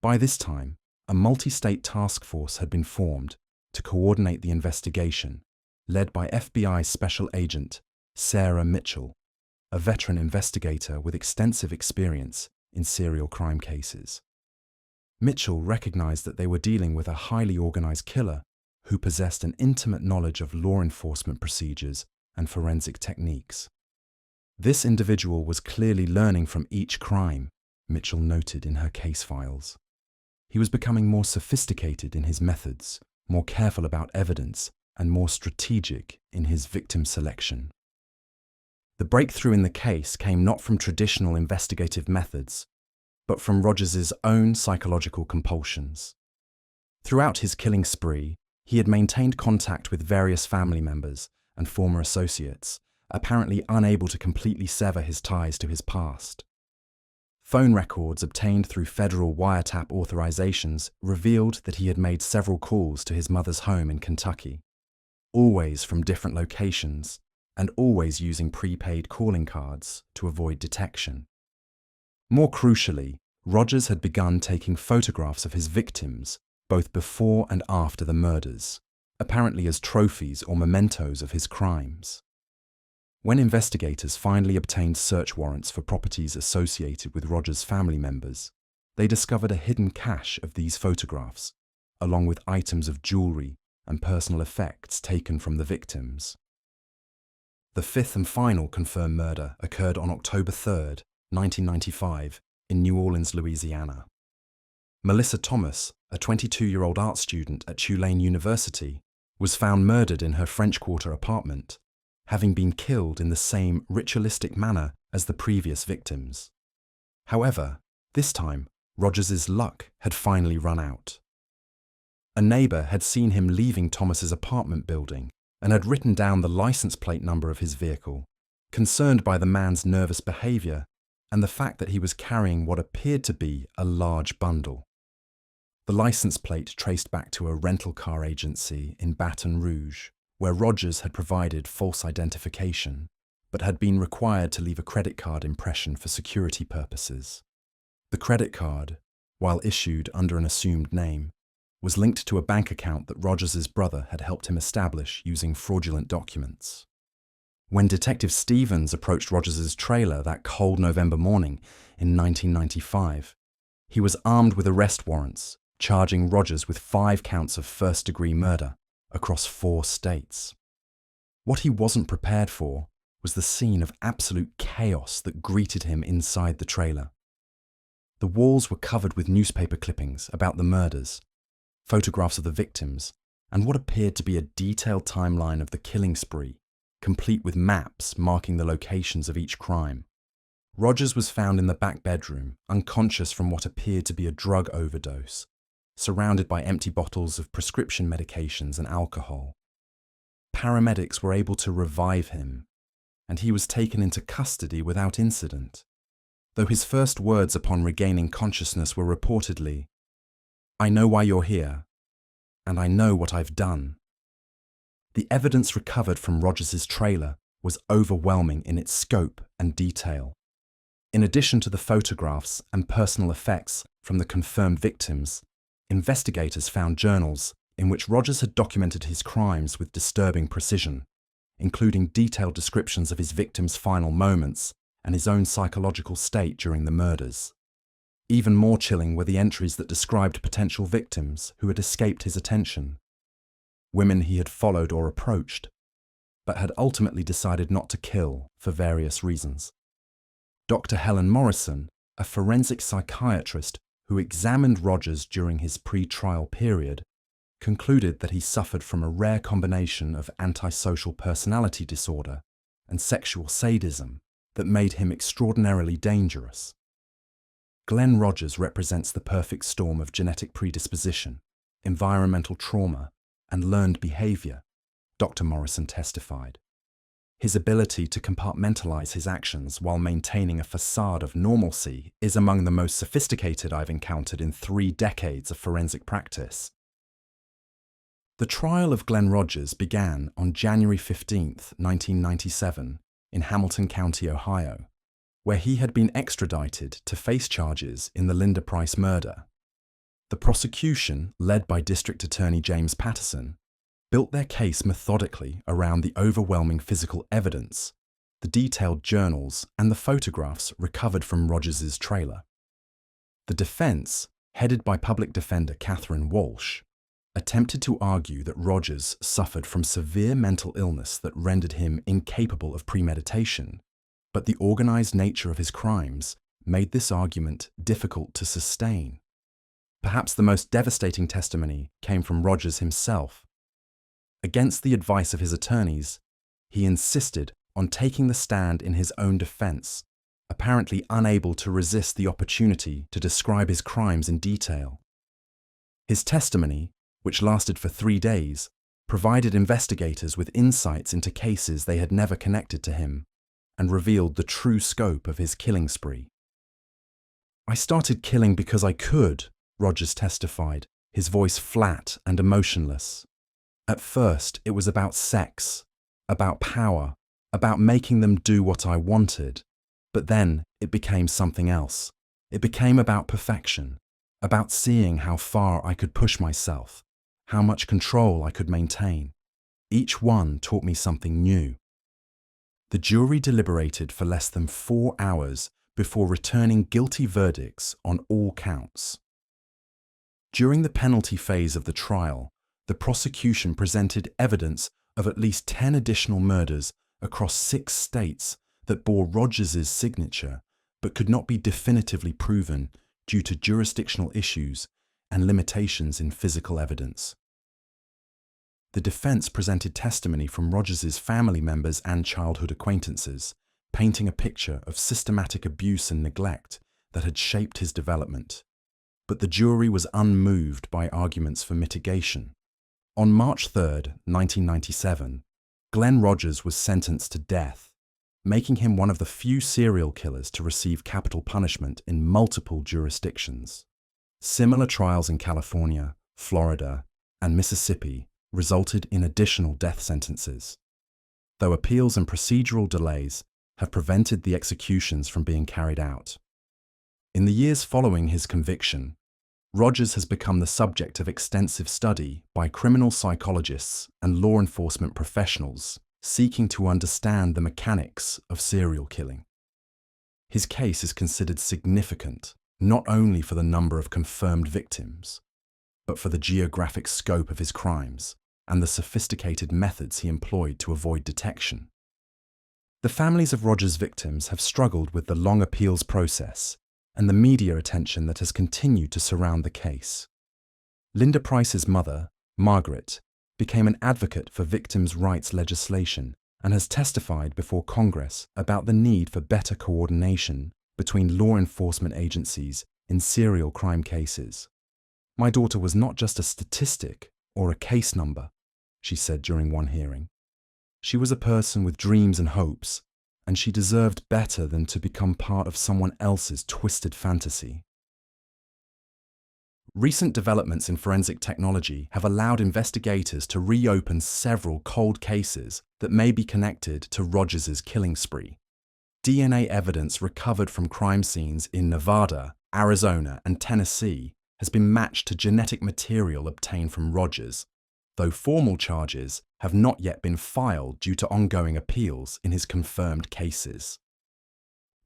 By this time, a multi-state task force had been formed to coordinate the investigation, led by FBI Special Agent Sarah Mitchell, a veteran investigator with extensive experience in serial crime cases. Mitchell recognized that they were dealing with a highly organized killer who possessed an intimate knowledge of law enforcement procedures and forensic techniques. This individual was clearly learning from each crime, Mitchell noted in her case files. He was becoming more sophisticated in his methods, more careful about evidence, and more strategic in his victim selection. The breakthrough in the case came not from traditional investigative methods, but from Rogers's own psychological compulsions. Throughout his killing spree, he had maintained contact with various family members and former associates, apparently unable to completely sever his ties to his past. Phone records obtained through federal wiretap authorizations revealed that he had made several calls to his mother's home in Kentucky, always from different locations and always using prepaid calling cards to avoid detection. More crucially, Rogers had begun taking photographs of his victims both before and after the murders, apparently as trophies or mementos of his crimes. When investigators finally obtained search warrants for properties associated with Rogers' family members, they discovered a hidden cache of these photographs, along with items of jewelry and personal effects taken from the victims. The fifth and final confirmed murder occurred on October 3, 1995, in New Orleans, Louisiana. Melissa Thomas, a 22-year-old art student at Tulane University, was found murdered in her French Quarter apartment, having been killed in the same ritualistic manner as the previous victims. However, This time, Rogers's luck had finally run out. A neighbour had seen him leaving Thomas's apartment building and had written down the license plate number of his vehicle, concerned by the man's nervous behaviour and the fact that he was carrying what appeared to be a large bundle. The license plate traced back to a rental car agency in Baton Rouge, where Rogers had provided false identification, but had been required to leave a credit card impression for security purposes. The credit card, while issued under an assumed name, was linked to a bank account that Rogers's brother had helped him establish using fraudulent documents. When Detective Stevens approached Rogers's trailer that cold November morning in 1995, he was armed with arrest warrants, charging Rogers with 5 counts of first-degree murder across 4 states. What he wasn't prepared for was the scene of absolute chaos that greeted him inside the trailer. The walls were covered with newspaper clippings about the murders, photographs of the victims, and what appeared to be a detailed timeline of the killing spree, complete with maps marking the locations of each crime. Rogers was found in the back bedroom, unconscious from what appeared to be a drug overdose, surrounded by empty bottles of prescription medications and alcohol. Paramedics were able to revive him, and he was taken into custody without incident, though his first words upon regaining consciousness were reportedly, "I know why you're here, and I know what I've done." The evidence recovered from Rogers's trailer was overwhelming in its scope and detail. In addition to the photographs and personal effects from the confirmed victims, investigators found journals in which Rogers had documented his crimes with disturbing precision, including detailed descriptions of his victims' final moments and his own psychological state during the murders. Even more chilling were the entries that described potential victims who had escaped his attention, women he had followed or approached, but had ultimately decided not to kill for various reasons. Dr. Helen Morrison, a forensic psychiatrist who examined Rogers during his pre-trial period, concluded that he suffered from a rare combination of antisocial personality disorder and sexual sadism that made him extraordinarily dangerous. Glen Rogers represents the perfect storm of genetic predisposition, environmental trauma, and learned behavior, Dr. Morrison testified. His ability to compartmentalize his actions while maintaining a facade of normalcy is among the most sophisticated I've encountered in 3 decades of forensic practice. The trial of Glen Rogers began on January 15, 1997, in Hamilton County, Ohio, where he had been extradited to face charges in the Linda Price murder. The prosecution, led by District Attorney James Patterson, built their case methodically around the overwhelming physical evidence, the detailed journals, and the photographs recovered from Rogers's trailer. The defense, headed by public defender Catherine Walsh, attempted to argue that Rogers suffered from severe mental illness that rendered him incapable of premeditation, but the organized nature of his crimes made this argument difficult to sustain. Perhaps the most devastating testimony came from Rogers himself. Against the advice of his attorneys, he insisted on taking the stand in his own defense, apparently unable to resist the opportunity to describe his crimes in detail. His testimony, which lasted for 3 days, provided investigators with insights into cases they had never connected to him, and revealed the true scope of his killing spree. "I started killing because I could," Rogers testified, his voice flat and emotionless. "At first, it was about sex, about power, about making them do what I wanted. But then it became something else. It became about perfection, about seeing how far I could push myself, how much control I could maintain. Each one taught me something new." The jury deliberated for less than 4 hours before returning guilty verdicts on all counts. During the penalty phase of the trial, the prosecution presented evidence of at least 10 additional murders across 6 states that bore Rogers's signature but could not be definitively proven due to jurisdictional issues and limitations in physical evidence. The defense presented testimony from Rogers's family members and childhood acquaintances, painting a picture of systematic abuse and neglect that had shaped his development, but the jury was unmoved by arguments for mitigation. On March 3, 1997, Glen Rogers was sentenced to death, making him one of the few serial killers to receive capital punishment in multiple jurisdictions. Similar trials in California, Florida, and Mississippi resulted in additional death sentences, though appeals and procedural delays have prevented the executions from being carried out. In the years following his conviction, Rogers has become the subject of extensive study by criminal psychologists and law enforcement professionals seeking to understand the mechanics of serial killing. His case is considered significant not only for the number of confirmed victims, but for the geographic scope of his crimes and the sophisticated methods he employed to avoid detection. The families of Rogers' victims have struggled with the long appeals process and the media attention that has continued to surround the case. Linda Price's mother, Margaret, became an advocate for victims' rights legislation and has testified before Congress about the need for better coordination between law enforcement agencies in serial crime cases. "My daughter was not just a statistic or a case number," she said during one hearing. "She was a person with dreams and hopes, and she deserved better than to become part of someone else's twisted fantasy." Recent developments in forensic technology have allowed investigators to reopen several cold cases that may be connected to Rogers's killing spree. DNA evidence recovered from crime scenes in Nevada, Arizona, and Tennessee has been matched to genetic material obtained from Rogers, though formal charges have not yet been filed due to ongoing appeals in his confirmed cases.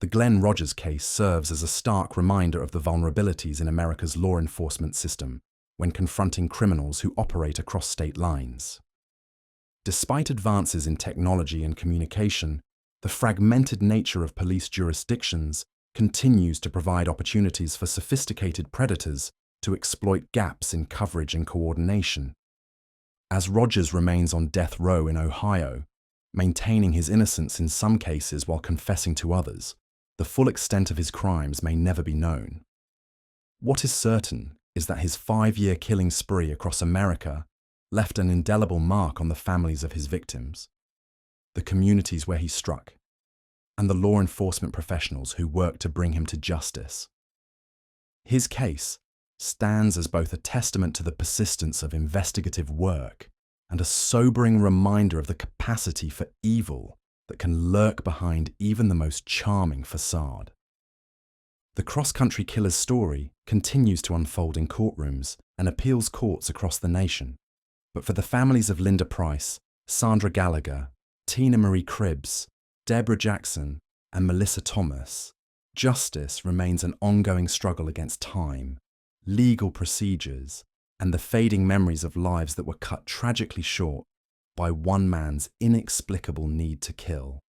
The Glen Rogers case serves as a stark reminder of the vulnerabilities in America's law enforcement system when confronting criminals who operate across state lines. Despite advances in technology and communication, the fragmented nature of police jurisdictions continues to provide opportunities for sophisticated predators to exploit gaps in coverage and coordination. As Rogers remains on death row in Ohio, maintaining his innocence in some cases while confessing to others, the full extent of his crimes may never be known. What is certain is that his 5-year killing spree across America left an indelible mark on the families of his victims, the communities where he struck, and the law enforcement professionals who worked to bring him to justice. His case stands as both a testament to the persistence of investigative work and a sobering reminder of the capacity for evil that can lurk behind even the most charming facade. The cross-country killer's story continues to unfold in courtrooms and appeals courts across the nation, but for the families of Linda Price, Sandra Gallagher, Tina Marie Cribbs, Deborah Jackson, and Melissa Thomas, justice remains an ongoing struggle against time, legal procedures, and the fading memories of lives that were cut tragically short by one man's inexplicable need to kill.